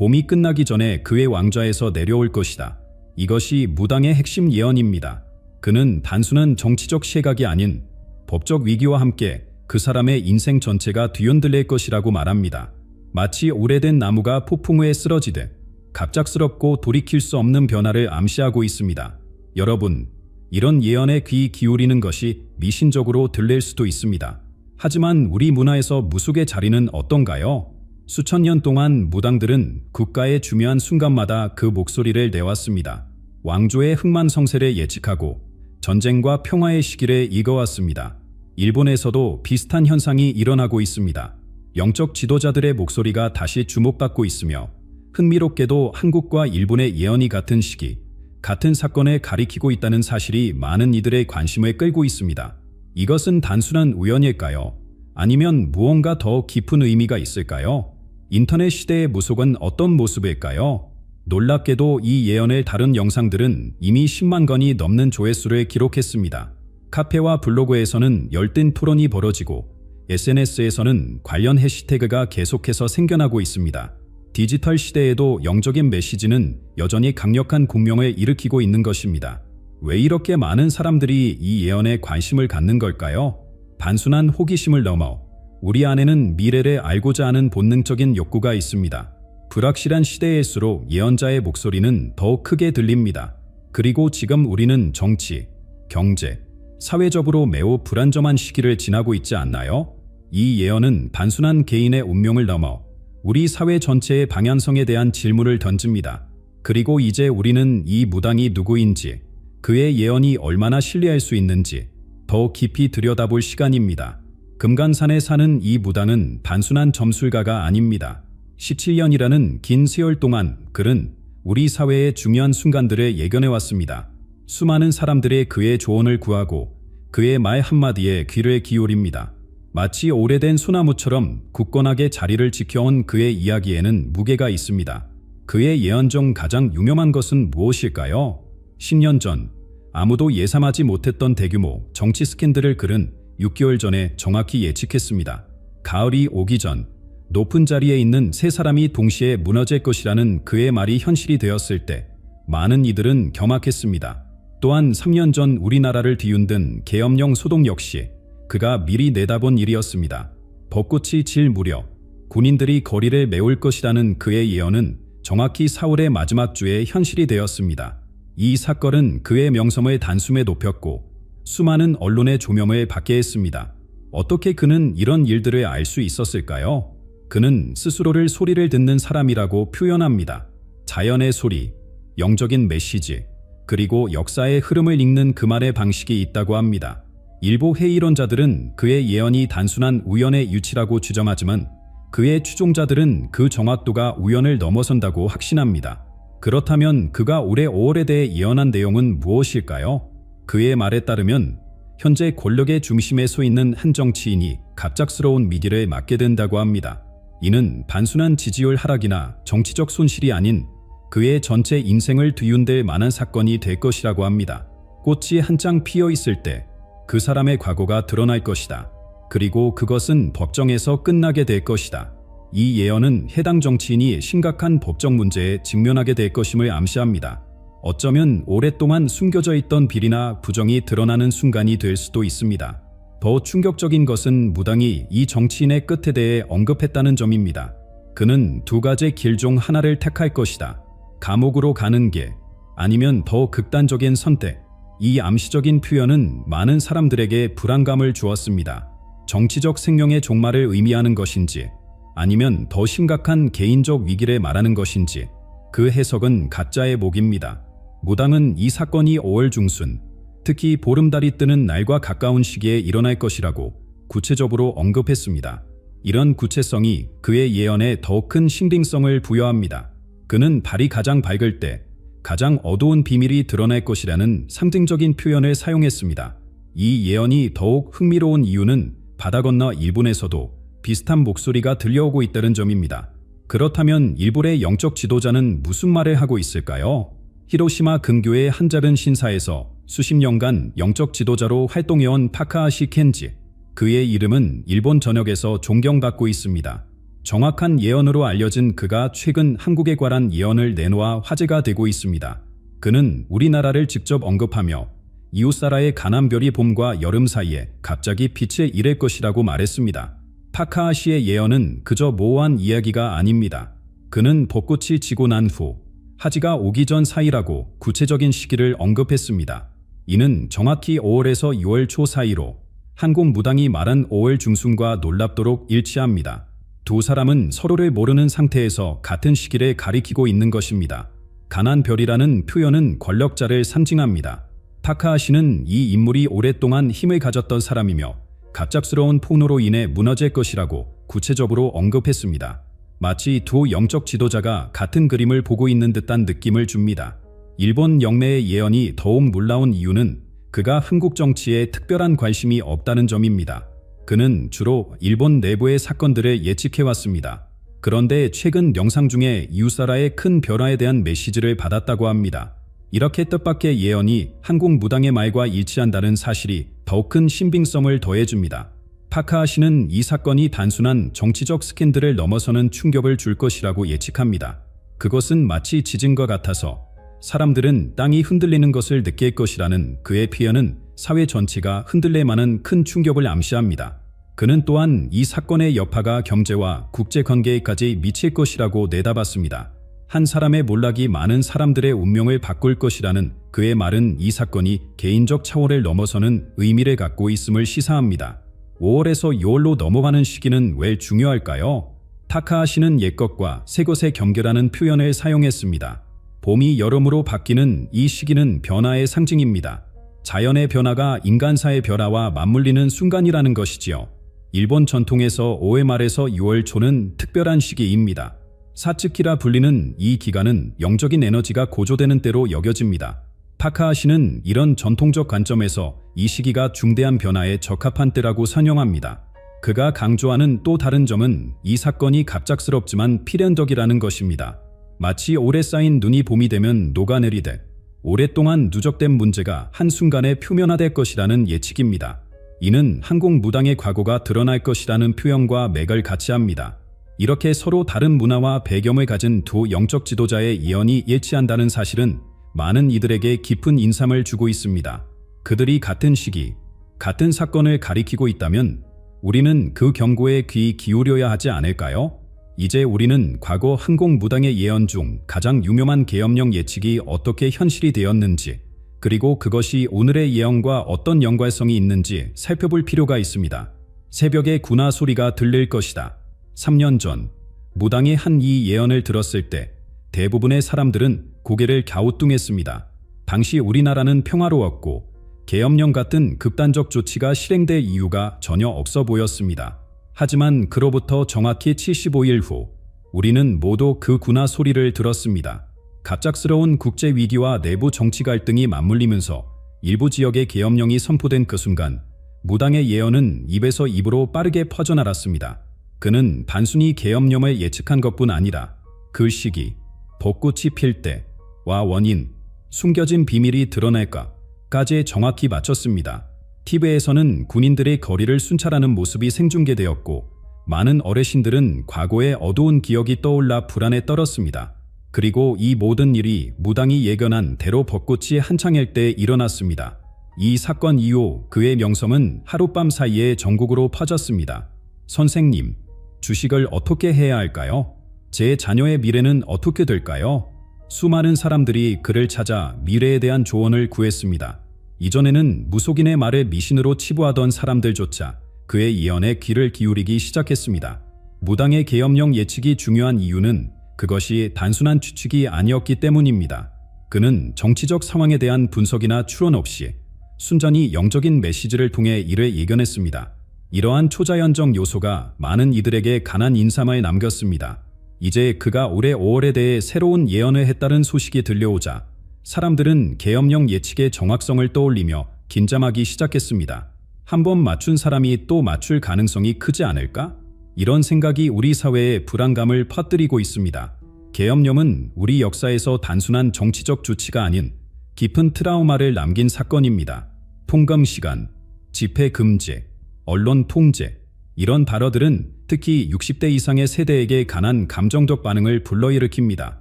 봄이 끝나기 전에 그의 왕좌에서 내려올 것이다. 이것이 무당의 핵심 예언입니다. 그는 단순한 정치적 시각이 아닌 법적 위기와 함께 그 사람의 인생 전체가 뒤흔들릴 것이라고 말합니다. 마치 오래된 나무가 폭풍 후에 쓰러지듯 갑작스럽고 돌이킬 수 없는 변화를 암시하고 있습니다. 여러분, 이런 예언에 귀 기울이는 것이 미신적으로 들릴 수도 있습니다. 하지만 우리 문화에서 무속의 자리는 어떤가요? 수천 년 동안 무당들은 국가의 중요한 순간마다 그 목소리를 내왔습니다. 왕조의 흥망성쇠를 예측하고 전쟁과 평화의 시기를 이어왔습니다. 일본에서도 비슷한 현상이 일어나고 있습니다. 영적 지도자들의 목소리가 다시 주목받고 있으며 흥미롭게도 한국과 일본의 예언이 같은 시기, 같은 사건을 가리키고 있다는 사실이 많은 이들의 관심을 끌고 있습니다. 이것은 단순한 우연일까요? 아니면 무언가 더 깊은 의미가 있을까요? 인터넷 시대의 무속은 어떤 모습일까요? 놀랍게도 이 예언을 다룬 영상들은 이미 10만 건이 넘는 조회수를 기록했습니다. 카페와 블로그에서는 열띤 토론이 벌어지고 SNS에서는 관련 해시태그가 계속해서 생겨나고 있습니다. 디지털 시대에도 영적인 메시지는 여전히 강력한 공명을 일으키고 있는 것입니다. 왜 이렇게 많은 사람들이 이 예언에 관심을 갖는 걸까요? 단순한 호기심을 넘어 우리 안에는 미래를 알고자 하는 본능적인 욕구가 있습니다. 불확실한 시대일수록 예언자의 목소리는 더욱 크게 들립니다. 그리고 지금 우리는 정치, 경제, 사회적으로 매우 불안정한 시기를 지나고 있지 않나요? 이 예언은 단순한 개인의 운명을 넘어 우리 사회 전체의 방향성에 대한 질문을 던집니다. 그리고 이제 우리는 이 무당이 누구인지, 그의 예언이 얼마나 신뢰할 수 있는지 더 깊이 들여다볼 시간입니다. 금강산에 사는 이 무당은 단순한 점술가가 아닙니다. 17년이라는 긴 세월 동안 그는 우리 사회의 중요한 순간들을 예견해왔습니다. 수많은 사람들의 그의 조언을 구하고 그의 말 한마디에 귀를 기울입니다. 마치 오래된 소나무처럼 굳건하게 자리를 지켜온 그의 이야기에는 무게가 있습니다. 그의 예언 중 가장 유명한 것은 무엇일까요? 10년 전 아무도 예상하지 못했던 대규모 정치 스캔들을 그는 6개월 전에 정확히 예측했습니다. 가을이 오기 전 높은 자리에 있는 세 사람이 동시에 무너질 것이라는 그의 말이 현실이 되었을 때 많은 이들은 경악했습니다. 또한 3년 전 우리나라를 뒤흔든 계엄령 소동 역시 그가 미리 내다본 일이었습니다. 벚꽃이 질 무렵 군인들이 거리를 메울 것이라는 그의 예언은 정확히 4월의 마지막 주에 현실이 되었습니다. 이 사건은 그의 명성을 단숨에 높였고 수많은 언론의 조명을 받게 했습니다. 어떻게 그는 이런 일들을 알 수 있었을까요? 그는 스스로를 소리를 듣는 사람이라고 표현합니다. 자연의 소리, 영적인 메시지, 그리고 역사의 흐름을 읽는 그만의 방식이 있다고 합니다. 일부 회의론자들은 그의 예언이 단순한 우연의 유치라고 주장하지만 그의 추종자들은 그 정확도가 우연을 넘어선다고 확신합니다. 그렇다면 그가 올해 5월에 대해 예언한 내용은 무엇일까요? 그의 말에 따르면 현재 권력의 중심에 서 있는 한 정치인이 갑작스러운 위기를 맞게 된다고 합니다. 이는 단순한 지지율 하락이나 정치적 손실이 아닌 그의 전체 인생을 뒤흔들 만한 사건이 될 것이라고 합니다. 꽃이 한창 피어 있을 때 그 사람의 과거가 드러날 것이다. 그리고 그것은 법정에서 끝나게 될 것이다. 이 예언은 해당 정치인이 심각한 법적 문제에 직면하게 될 것임을 암시합니다. 어쩌면 오랫동안 숨겨져 있던 비리나 부정이 드러나는 순간이 될 수도 있습니다. 더 충격적인 것은 무당이 이 정치인의 끝에 대해 언급했다는 점입니다. 그는 두 가지 길 중 하나를 택할 것이다. 감옥으로 가는 길, 아니면 더 극단적인 선택. 이 암시적인 표현은 많은 사람들에게 불안감을 주었습니다. 정치적 생명의 종말을 의미하는 것인지, 아니면 더 심각한 개인적 위기를 말하는 것인지, 그 해석은 가짜의 목입니다. 무당은 이 사건이 5월 중순, 특히 보름달이 뜨는 날과 가까운 시기에 일어날 것이라고 구체적으로 언급했습니다. 이런 구체성이 그의 예언에 더 큰 신빙성을 부여합니다. 그는 달이 가장 밝을 때 가장 어두운 비밀이 드러날 것이라는 상징적인 표현을 사용했습니다. 이 예언이 더욱 흥미로운 이유는 바다 건너 일본에서도 비슷한 목소리가 들려오고 있다는 점입니다. 그렇다면 일본의 영적 지도자는 무슨 말을 하고 있을까요? 히로시마 근교의 한 작은 신사에서 수십 년간 영적 지도자로 활동해온 타카하시 켄지. 그의 이름은 일본 전역에서 존경받고 있습니다. 정확한 예언으로 알려진 그가 최근 한국에 관한 예언을 내놓아 화제가 되고 있습니다. 그는 우리나라를 직접 언급하며 이웃나라의 가난별이 봄과 여름 사이에 갑자기 빛을 잃을 것이라고 말했습니다. 타카하시의 예언은 그저 모호한 이야기가 아닙니다. 그는 벚꽃이 지고 난 후 하지가 오기 전 사이라고 구체적인 시기를 언급했습니다. 이는 정확히 5월에서 6월 초 사이로 한국 무당이 말한 5월 중순과 놀랍도록 일치합니다. 두 사람은 서로를 모르는 상태에서 같은 시기를 가리키고 있는 것입니다. 가난별이라는 표현은 권력자를 상징합니다. 타카하시는 이 인물이 오랫동안 힘을 가졌던 사람이며 갑작스러운 폭로로 인해 무너질 것이라고 구체적으로 언급했습니다. 마치 두 영적 지도자가 같은 그림을 보고 있는 듯한 느낌을 줍니다. 일본 영내의 예언이 더욱 놀라운 이유는 그가 한국 정치에 특별한 관심이 없다는 점입니다. 그는 주로 일본 내부의 사건들을 예측해왔습니다. 그런데 최근 영상 중에 이웃나라의 큰 변화에 대한 메시지를 받았다고 합니다. 이렇게 뜻밖의 예언이 한국 무당의 말과 일치한다는 사실이 더 큰 신빙성을 더해줍니다. 타카하시는 이 사건이 단순한 정치적 스캔들을 넘어서는 충격을 줄 것이라고 예측합니다. 그것은 마치 지진과 같아서 사람들은 땅이 흔들리는 것을 느낄 것이라는 그의 표현은 사회 전체가 흔들릴 만한 큰 충격을 암시합니다. 그는 또한 이 사건의 여파가 경제와 국제관계에까지 미칠 것이라고 내다봤습니다. 한 사람의 몰락이 많은 사람들의 운명을 바꿀 것이라는 그의 말은 이 사건이 개인적 차원을 넘어서는 의미를 갖고 있음을 시사합니다. 5월에서 6월로 넘어가는 시기는 왜 중요할까요? 타카하시는 옛것과 새것의 경계라는 표현을 사용했습니다. 봄이 여름으로 바뀌는 이 시기는 변화의 상징입니다. 자연의 변화가 인간사의 변화와 맞물리는 순간이라는 것이지요. 일본 전통에서 5월 말에서 6월 초는 특별한 시기입니다. 사츠키라 불리는 이 기간은 영적인 에너지가 고조되는 때로 여겨집니다. 타카하시는 이런 전통적 관점에서 이 시기가 중대한 변화에 적합한 때라고 선영합니다. 그가 강조하는 또 다른 점은 이 사건이 갑작스럽지만 필연적이라는 것입니다. 마치 오래 쌓인 눈이 봄이 되면 녹아내리듯 오랫동안 누적된 문제가 한순간에 표면화될 것이라는 예측입니다. 이는 한국 무당의 과거가 드러날 것이라는 표현과 맥을 같이 합니다. 이렇게 서로 다른 문화와 배경을 가진 두 영적 지도자의 예언이 일치한다는 사실은 많은 이들에게 깊은 인상을 주고 있습니다. 그들이 같은 시기, 같은 사건을 가리키고 있다면 우리는 그 경고에 귀 기울여야 하지 않을까요? 이제 우리는 과거 항공무당의 예언 중 가장 유명한 계엄령 예측이 어떻게 현실이 되었는지, 그리고 그것이 오늘의 예언과 어떤 연관성이 있는지 살펴볼 필요가 있습니다. 새벽에 군화 소리가 들릴 것이다. 3년 전 무당이 한 이 예언을 들었을 때 대부분의 사람들은 고개를 갸우뚱했습니다. 당시 우리나라는 평화로웠고 계엄령 같은 극단적 조치가 실행될 이유가 전혀 없어 보였습니다. 하지만 그로부터 정확히 75일 후 우리는 모두 그 군화 소리를 들었습니다. 갑작스러운 국제 위기와 내부 정치 갈등이 맞물리면서 일부 지역의 계엄령이 선포된 그 순간 무당의 예언은 입에서 입으로 빠르게 퍼져나갔습니다. 그는 단순히 계엄령을 예측한 것뿐 아니라 그 시기, 벚꽃이 필 때와 원인, 숨겨진 비밀이 드러날까까지 정확히 맞췄습니다. TV에서는 군인들의 거리를 순찰하는 모습이 생중계되었고 많은 어르신들은 과거의 어두운 기억이 떠올라 불안에 떨었습니다. 그리고 이 모든 일이 무당이 예견한 대로 벚꽃이 한창일 때 일어났습니다. 이 사건 이후 그의 명성은 하룻밤 사이에 전국으로 퍼졌습니다. 선생님, 주식을 어떻게 해야 할까요? 제 자녀의 미래는 어떻게 될까요? 수많은 사람들이 그를 찾아 미래에 대한 조언을 구했습니다. 이전에는 무속인의 말에 미신으로 치부하던 사람들조차 그의 예언에 귀를 기울이기 시작했습니다. 무당의 계엄령 예측이 중요한 이유는 그것이 단순한 추측이 아니었기 때문입니다. 그는 정치적 상황에 대한 분석이나 추론 없이 순전히 영적인 메시지를 통해 이를 예견했습니다. 이러한 초자연적 요소가 많은 이들에게 강한 인상을 남겼습니다. 이제 그가 올해 5월에 대해 새로운 예언을 했다는 소식이 들려오자 사람들은 계엄령 예측의 정확성을 떠올리며 긴장하기 시작했습니다. 한 번 맞춘 사람이 또 맞출 가능성이 크지 않을까? 이런 생각이 우리 사회에 불안감을 퍼뜨리고 있습니다. 계엄령은 우리 역사에서 단순한 정치적 조치가 아닌 깊은 트라우마를 남긴 사건입니다. 통금 시간, 집회 금지, 언론 통제, 이런 발언들은 특히 60대 이상의 세대에게 강한 감정적 반응을 불러일으킵니다.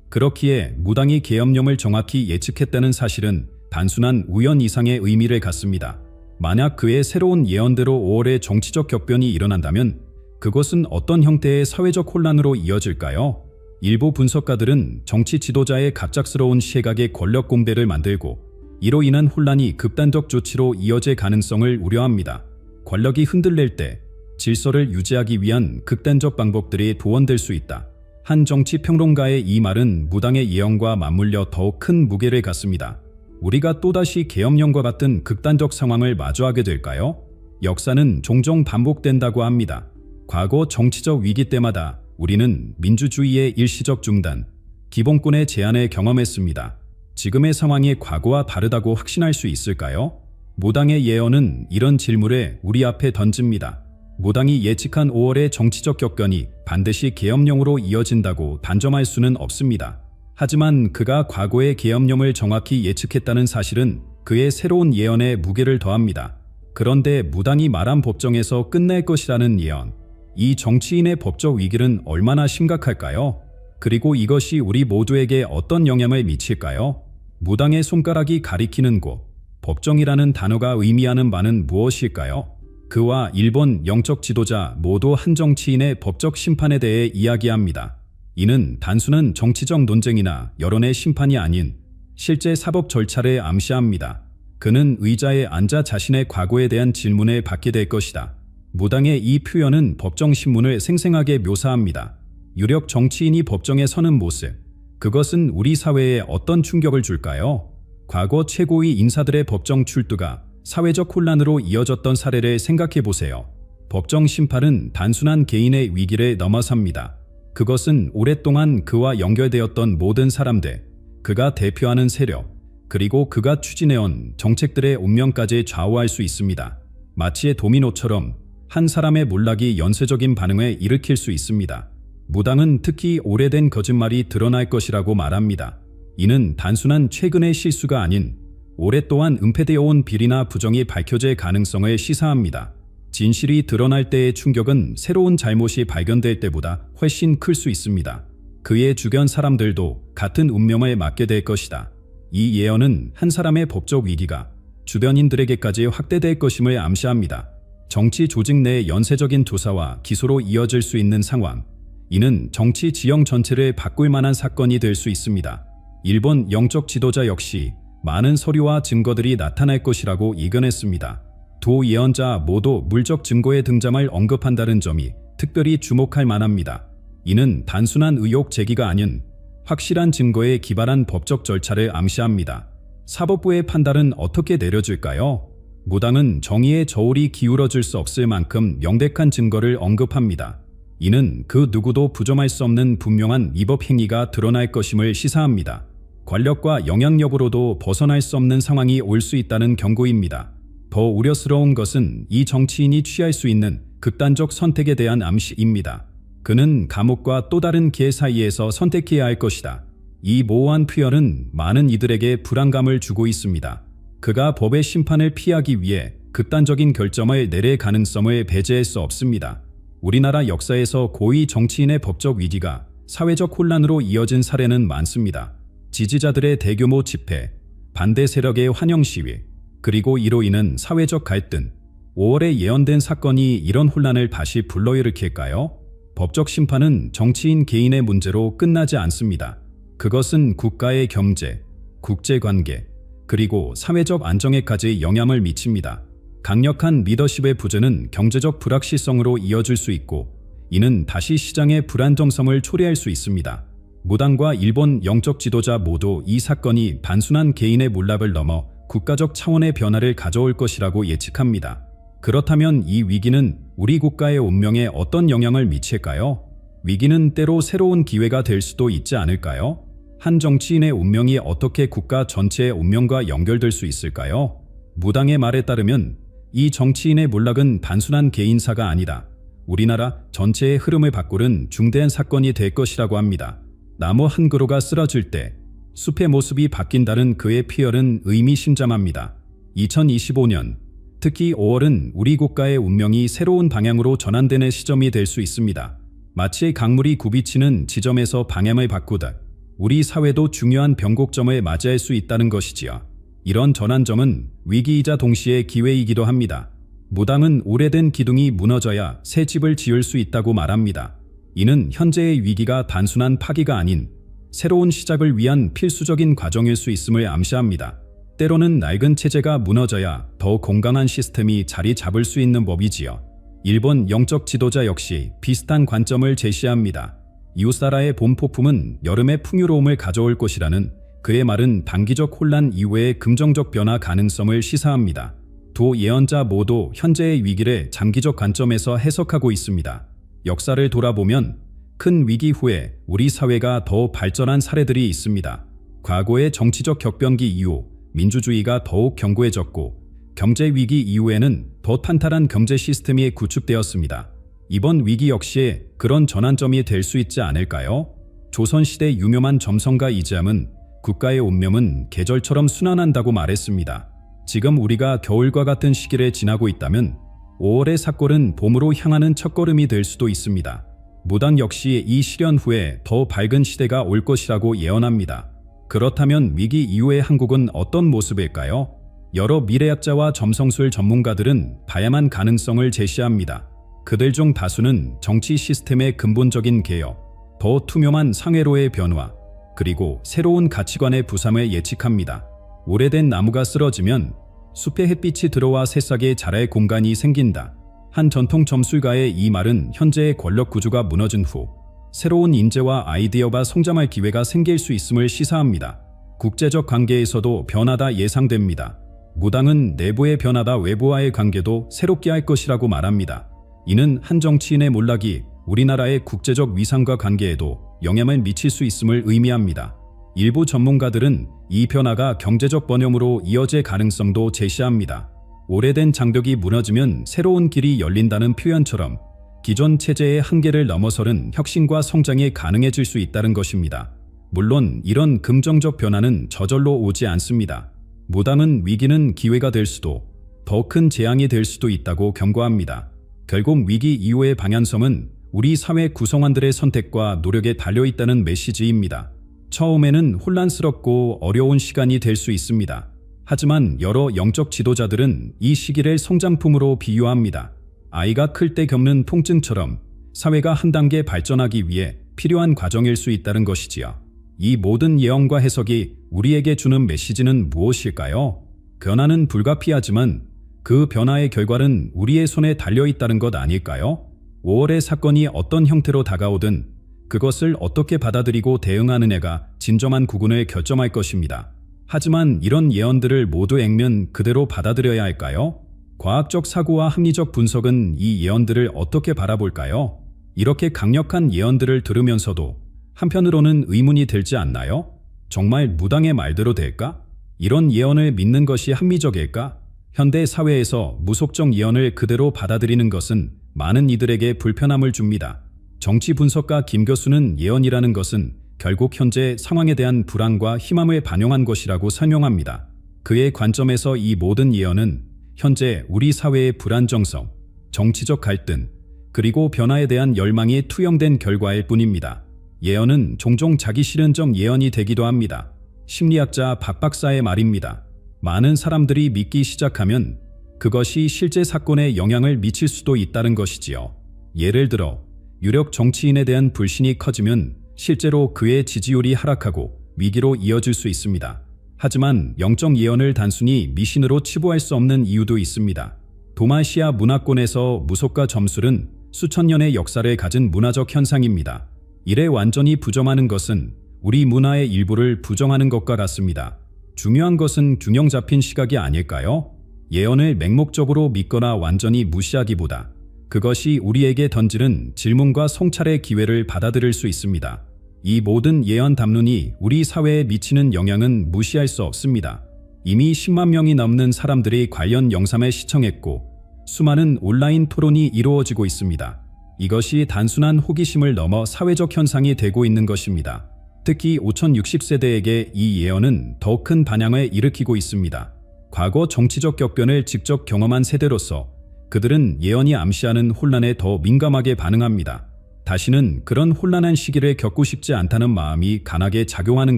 그렇기에 무당이 계엄령을 정확히 예측했다는 사실은 단순한 우연 이상의 의미를 갖습니다. 만약 그의 새로운 예언대로 5월에 정치적 격변이 일어난다면 그것은 어떤 형태의 사회적 혼란으로 이어질까요? 일부 분석가들은 정치 지도자의 갑작스러운 시각의 권력 공백을 만들고 이로 인한 혼란이 극단적 조치로 이어질 가능성을 우려합니다. 권력이 흔들릴 때 질서를 유지하기 위한 극단적 방법들이 도원될 수 있다. 한 정치 평론가의 이 말은 무당의 예언과 맞물려 더욱 큰 무게를 갖습니다. 우리가 또다시 계엄령과 같은 극단적 상황을 마주하게 될까요? 역사는 종종 반복된다고 합니다. 과거 정치적 위기 때마다 우리는 민주주의의 일시적 중단, 기본권의 제한을 경험했습니다. 지금의 상황이 과거와 다르다고 확신할 수 있을까요? 무당의 예언은 이런 질문을 우리 앞에 던집니다. 무당이 예측한 5월의 정치적 격변이 반드시 계엄령으로 이어진다고 단정할 수는 없습니다. 하지만 그가 과거의 계엄령을 정확히 예측했다는 사실은 그의 새로운 예언에 무게를 더합니다. 그런데 무당이 말한 법정에서 끝낼 것이라는 예언, 이 정치인의 법적 위기는 얼마나 심각할까요? 그리고 이것이 우리 모두에게 어떤 영향을 미칠까요? 무당의 손가락이 가리키는 곳, 법정이라는 단어가 의미하는 바는 무엇일까요? 그와 일본 영적 지도자 모두 한 정치인의 법적 심판에 대해 이야기합니다. 이는 단순한 정치적 논쟁이나 여론의 심판이 아닌 실제 사법 절차를 암시합니다. 그는 의자에 앉아 자신의 과거에 대한 질문을 받게 될 것이다. 무당의 이 표현은 법정 신문을 생생하게 묘사합니다. 유력 정치인이 법정에 서는 모습, 그것은 우리 사회에 어떤 충격을 줄까요? 과거 최고위 인사들의 법정 출두가 사회적 혼란으로 이어졌던 사례를 생각해 보세요. 법정 심판은 단순한 개인의 위기를 넘어섭니다. 그것은 오랫동안 그와 연결되었던 모든 사람들, 그가 대표하는 세력, 그리고 그가 추진해온 정책들의 운명까지 좌우할 수 있습니다. 마치 도미노처럼 한 사람의 몰락이 연쇄적인 반응을 일으킬 수 있습니다. 무당은 특히 오래된 거짓말이 드러날 것이라고 말합니다. 이는 단순한 최근의 실수가 아닌 오랫동안 은폐되어 온 비리나 부정이 밝혀질 가능성을 시사합니다. 진실이 드러날 때의 충격은 새로운 잘못이 발견될 때보다 훨씬 클 수 있습니다. 그의 주변 사람들도 같은 운명을 맞게 될 것이다. 이 예언은 한 사람의 법적 위기가 주변인들에게까지 확대될 것임을 암시합니다. 정치 조직 내 연쇄적인 조사와 기소로 이어질 수 있는 상황. 이는 정치 지형 전체를 바꿀 만한 사건이 될 수 있습니다. 일본 영적 지도자 역시 많은 서류와 증거들이 나타날 것이라고 예견했습니다. 두 예언자 모두 물적 증거의 등장을 언급한다는 점이 특별히 주목할 만합니다. 이는 단순한 의혹 제기가 아닌 확실한 증거에 기반한 법적 절차를 암시합니다. 사법부의 판단은 어떻게 내려질까요? 무당은 정의의 저울이 기울어질 수 없을 만큼 명백한 증거를 언급합니다. 이는 그 누구도 부정할 수 없는 분명한 위법 행위가 드러날 것임을 시사합니다. 권력과 영향력으로도 벗어날 수 없는 상황이 올 수 있다는 경고입니다. 더 우려스러운 것은 이 정치인이 취할 수 있는 극단적 선택에 대한 암시입니다. 그는 감옥과 또 다른 길 사이에서 선택해야 할 것이다. 이 모호한 표현은 많은 이들에게 불안감을 주고 있습니다. 그가 법의 심판을 피하기 위해 극단적인 결정을 내릴 가능성을 배제할 수 없습니다. 우리나라 역사에서 고위 정치인의 법적 위기가 사회적 혼란으로 이어진 사례는 많습니다. 지지자들의 대규모 집회, 반대 세력의 환영 시위, 그리고 이로 인한 사회적 갈등. 5월에 예언된 사건이 이런 혼란을 다시 불러일으킬까요? 법적 심판은 정치인 개인의 문제로 끝나지 않습니다. 그것은 국가의 경제, 국제관계, 그리고 사회적 안정에까지 영향을 미칩니다. 강력한 리더십의 부재는 경제적 불확실성으로 이어질 수 있고, 이는 다시 시장의 불안정성을 초래할 수 있습니다. 무당과 일본 영적 지도자 모두 이 사건이 단순한 개인의 몰락을 넘어 국가적 차원의 변화를 가져올 것이라고 예측합니다. 그렇다면 이 위기는 우리 국가의 운명에 어떤 영향을 미칠까요? 위기는 때로 새로운 기회가 될 수도 있지 않을까요? 한 정치인의 운명이 어떻게 국가 전체의 운명과 연결될 수 있을까요? 무당의 말에 따르면 이 정치인의 몰락은 단순한 개인사가 아니다. 우리나라 전체의 흐름을 바꾸는 중대한 사건이 될 것이라고 합니다. 나무 한 그루가 쓰러질 때 숲의 모습이 바뀐다는 그의 피열은 의미심장합니다. 2025년, 특히 5월은 우리 국가의 운명이 새로운 방향으로 전환되는 시점이 될 수 있습니다. 마치 강물이 굽이치는 지점에서 방향을 바꾸듯 우리 사회도 중요한 변곡점을 맞이할 수 있다는 것이지요. 이런 전환점은 위기이자 동시에 기회이기도 합니다. 무당은 오래된 기둥이 무너져야 새 집을 지을 수 있다고 말합니다. 이는 현재의 위기가 단순한 파기가 아닌 새로운 시작을 위한 필수적인 과정일 수 있음을 암시합니다. 때로는 낡은 체제가 무너져야 더 건강한 시스템이 자리 잡을 수 있는 법이지요. 일본 영적 지도자 역시 비슷한 관점을 제시합니다. 이웃나라의 봄 폭풍은 여름의 풍요로움을 가져올 것이라는 그의 말은 단기적 혼란 이후의 긍정적 변화 가능성을 시사합니다. 두 예언자 모두 현재의 위기를 장기적 관점에서 해석하고 있습니다. 역사를 돌아보면 큰 위기 후에 우리 사회가 더 발전한 사례들이 있습니다. 과거의 정치적 격변기 이후 민주주의가 더욱 견고해졌고 경제 위기 이후에는 더 탄탄한 경제 시스템이 구축되었습니다. 이번 위기 역시 그런 전환점이 될 수 있지 않을까요? 조선시대 유명한 점성가 이재함은 국가의 운명은 계절처럼 순환한다고 말했습니다. 지금 우리가 겨울과 같은 시기를 지나고 있다면 5월의 삭골은 봄으로 향하는 첫걸음이 될 수도 있습니다. 무당 역시 이 시련 후에 더 밝은 시대가 올 것이라고 예언합니다. 그렇다면 위기 이후의 한국은 어떤 모습일까요? 여러 미래학자와 점성술 전문가들은 다양한 가능성을 제시합니다. 그들 중 다수는 정치 시스템의 근본적인 개혁, 더 투명한 상회로의 변화, 그리고 새로운 가치관의 부상을 예측합니다. 오래된 나무가 쓰러지면 숲에 햇빛이 들어와 새싹에 자랄 공간이 생긴다. 한 전통 점술가의 이 말은 현재의 권력 구조가 무너진 후 새로운 인재와 아이디어가 성장할 기회가 생길 수 있음을 시사합니다. 국제적 관계에서도 변화가 예상됩니다. 무당은 내부의 변화다 외부와의 관계도 새롭게 할 것이라고 말합니다. 이는 한 정치인의 몰락이 우리나라의 국제적 위상과 관계에도 영향을 미칠 수 있음을 의미합니다. 일부 전문가들은 이 변화가 경제적 번영으로 이어질 가능성도 제시합니다. 오래된 장벽이 무너지면 새로운 길이 열린다는 표현처럼 기존 체제의 한계를 넘어서는 혁신과 성장이 가능해질 수 있다는 것입니다. 물론 이런 긍정적 변화는 저절로 오지 않습니다. 무당은 위기는 기회가 될 수도, 더 큰 재앙이 될 수도 있다고 경고합니다. 결국 위기 이후의 방향성은 우리 사회 구성원들의 선택과 노력에 달려있다는 메시지입니다. 처음에는 혼란스럽고 어려운 시간이 될 수 있습니다. 하지만 여러 영적 지도자들은 이 시기를 성장품으로 비유합니다. 아이가 클 때 겪는 통증처럼 사회가 한 단계 발전하기 위해 필요한 과정일 수 있다는 것이지요. 이 모든 예언과 해석이 우리에게 주는 메시지는 무엇일까요? 변화는 불가피하지만 그 변화의 결과는 우리의 손에 달려있다는 것 아닐까요? 5월의 사건이 어떤 형태로 다가오든 그것을 어떻게 받아들이고 대응하느냐가 진정한 구군을 결정할 것입니다. 하지만 이런 예언들을 모두 액면 그대로 받아들여야 할까요? 과학적 사고와 합리적 분석은 이 예언들을 어떻게 바라볼까요? 이렇게 강력한 예언들을 들으면서도 한편으로는 의문이 들지 않나요? 정말 무당의 말대로 될까? 이런 예언을 믿는 것이 합리적일까? 현대 사회에서 무속적 예언을 그대로 받아들이는 것은 많은 이들에게 불편함을 줍니다. 정치 분석가 김 교수는 예언이라는 것은 결국 현재 상황에 대한 불안과 희망을 반영한 것이라고 설명합니다. 그의 관점에서 이 모든 예언은 현재 우리 사회의 불안정성, 정치적 갈등, 그리고 변화에 대한 열망이 투영된 결과일 뿐입니다. 예언은 종종 자기 실현적 예언이 되기도 합니다. 심리학자 박 박사의 말입니다. 많은 사람들이 믿기 시작하면 그것이 실제 사건에 영향을 미칠 수도 있다는 것이지요. 예를 들어 유력 정치인에 대한 불신이 커지면 실제로 그의 지지율이 하락하고 위기로 이어질 수 있습니다. 하지만 영적 예언을 단순히 미신으로 치부할 수 없는 이유도 있습니다. 도마시아 문화권에서 무속과 점술은 수천 년의 역사를 가진 문화적 현상입니다. 이래 완전히 부정하는 것은 우리 문화의 일부를 부정하는 것과 같습니다. 중요한 것은 균형 잡힌 시각이 아닐까요? 예언을 맹목적으로 믿거나 완전히 무시하기보다 그것이 우리에게 던지는 질문과 성찰의 기회를 받아들일 수 있습니다. 이 모든 예언 담론이 우리 사회에 미치는 영향은 무시할 수 없습니다. 이미 10만 명이 넘는 사람들이 관련 영상을 시청했고 수많은 온라인 토론이 이루어지고 있습니다. 이것이 단순한 호기심을 넘어 사회적 현상이 되고 있는 것입니다. 특히 5060세대에게 이 예언은 더 큰 반향을 일으키고 있습니다. 과거 정치적 격변을 직접 경험한 세대로서 그들은 예언이 암시하는 혼란에 더 민감하게 반응합니다. 다시는 그런 혼란한 시기를 겪고 싶지 않다는 마음이 강하게 작용하는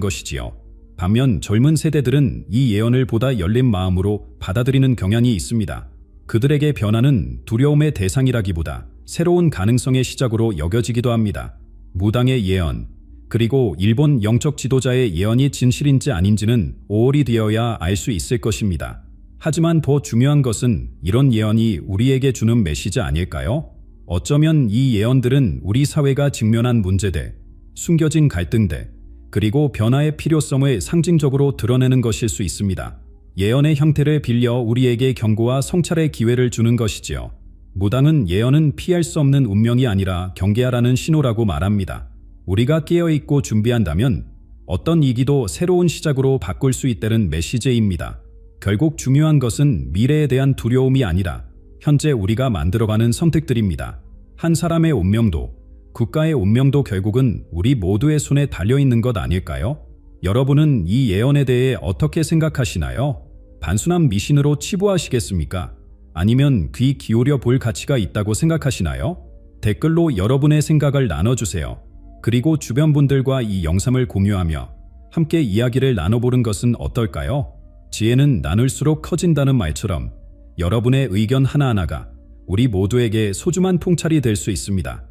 것이지요. 반면 젊은 세대들은 이 예언을 보다 열린 마음으로 받아들이는 경향이 있습니다. 그들에게 변화는 두려움의 대상이라기보다 새로운 가능성의 시작으로 여겨지기도 합니다. 무당의 예언, 그리고 일본 영적 지도자의 예언이 진실인지 아닌지는 5월이 되어야 알 수 있을 것입니다. 하지만 더 중요한 것은 이런 예언이 우리에게 주는 메시지 아닐까요? 어쩌면 이 예언들은 우리 사회가 직면한 문제들, 숨겨진 갈등들, 그리고 변화의 필요성을 상징적으로 드러내는 것일 수 있습니다. 예언의 형태를 빌려 우리에게 경고와 성찰의 기회를 주는 것이지요. 무당은 예언은 피할 수 없는 운명이 아니라 경계하라는 신호라고 말합니다. 우리가 깨어있고 준비한다면 어떤 위기도 새로운 시작으로 바꿀 수 있다는 메시지입니다. 결국 중요한 것은 미래에 대한 두려움이 아니라 현재 우리가 만들어가는 선택들입니다. 한 사람의 운명도, 국가의 운명도 결국은 우리 모두의 손에 달려있는 것 아닐까요? 여러분은 이 예언에 대해 어떻게 생각하시나요? 단순한 미신으로 치부하시겠습니까? 아니면 귀 기울여 볼 가치가 있다고 생각하시나요? 댓글로 여러분의 생각을 나눠주세요. 그리고 주변 분들과 이 영상을 공유하며 함께 이야기를 나눠보는 것은 어떨까요? 지혜는 나눌수록 커진다는 말처럼 여러분의 의견 하나하나가 우리 모두에게 소중한 통찰이 될 수 있습니다.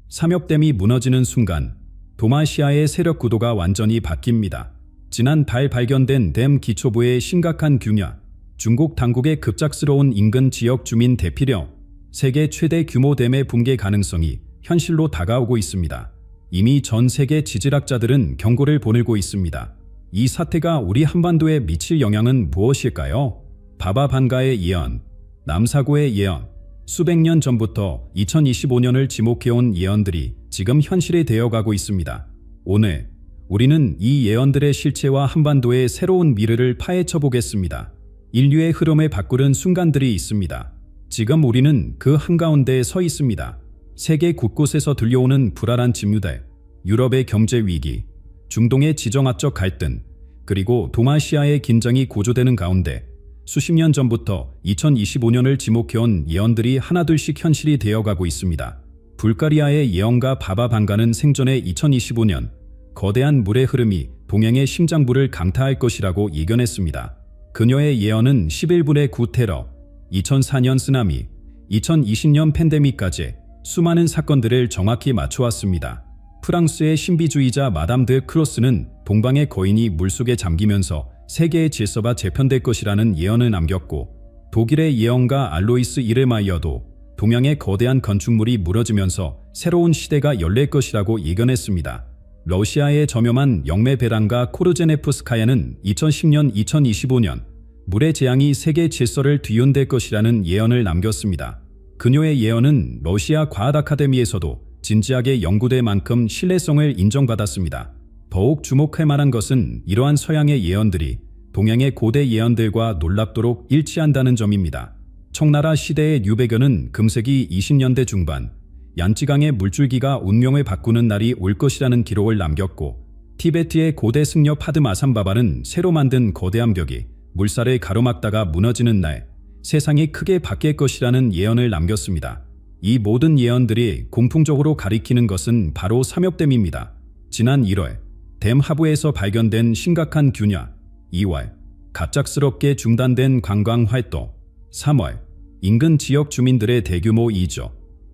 삼엽댐이 무너지는 순간 도마시아의 세력 구도가 완전히 바뀝니다. 지난달 발견된 댐 기초부의 심각한 균열, 중국 당국의 급작스러운 인근 지역 주민 대피령, 세계 최대 규모 댐의 붕괴 가능성이 현실로 다가오고 있습니다. 이미 전 세계 지질학자들은 경고를 보내고 있습니다. 이 사태가 우리 한반도에 미칠 영향은 무엇일까요? 바바 반가의 예언, 남사고의 예언, 수백 년 전부터 2025년을 지목해온 예언들이 지금 현실이 되어가고 있습니다. 오늘 우리는 이 예언들의 실체와 한반도의 새로운 미래를 파헤쳐 보겠습니다. 인류의 흐름을 바꾸는 순간들이 있습니다. 지금 우리는 그 한가운데에 서 있습니다. 세계 곳곳에서 들려오는 불안한 징후들, 유럽의 경제 위기, 중동의 지정학적 갈등, 그리고 동아시아의 긴장이 고조되는 가운데 수십 년 전부터 2025년을 지목해온 예언들이 하나둘씩 현실이 되어가고 있습니다. 불가리아의 예언가 바바 반가는 생전에 2025년 거대한 물의 흐름이 동양의 심장부를 강타할 것이라고 예견했습니다. 그녀의 예언은 11분의 9 테러, 2004년 쓰나미, 2020년 팬데믹까지 수많은 사건들을 정확히 맞춰왔습니다. 프랑스의 신비주의자 마담 드 크로스는 동방의 거인이 물속에 잠기면서 세계의 질서가 재편될 것이라는 예언을 남겼고, 독일의 예언가 알로이스 이르마이어도 동양의 거대한 건축물이 무너지면서 새로운 시대가 열릴 것이라고 예견했습니다. 러시아의 저렴한 영매 배란가 코르제네프스카야는 2010년 2025년 물의 재앙이 세계 질서를 뒤흔들 것이라는 예언을 남겼습니다. 그녀의 예언은 러시아 과학 아카데미에서도 진지하게 연구될 만큼 신뢰성을 인정받았습니다. 더욱 주목할 만한 것은 이러한 서양의 예언들이 동양의 고대 예언들과 놀랍도록 일치한다는 점입니다. 청나라 시대의 류배견은 금세기 20년대 중반 얀찌강의 물줄기가 운명을 바꾸는 날이 올 것이라는 기록을 남겼고, 티베트의 고대 승려 파드마산바발은 새로 만든 거대한 벽이 물살을 가로막다가 무너지는 날 세상이 크게 바뀔 것이라는 예언을 남겼습니다. 이 모든 예언들이 공통적으로 가리키는 것은 바로 삼엽댐입니다. 지난 1월 댐 하부에서 발견된 심각한 균열, 2월 갑작스럽게 중단된 관광활동, 3월 인근 지역 주민들의 대규모 이주,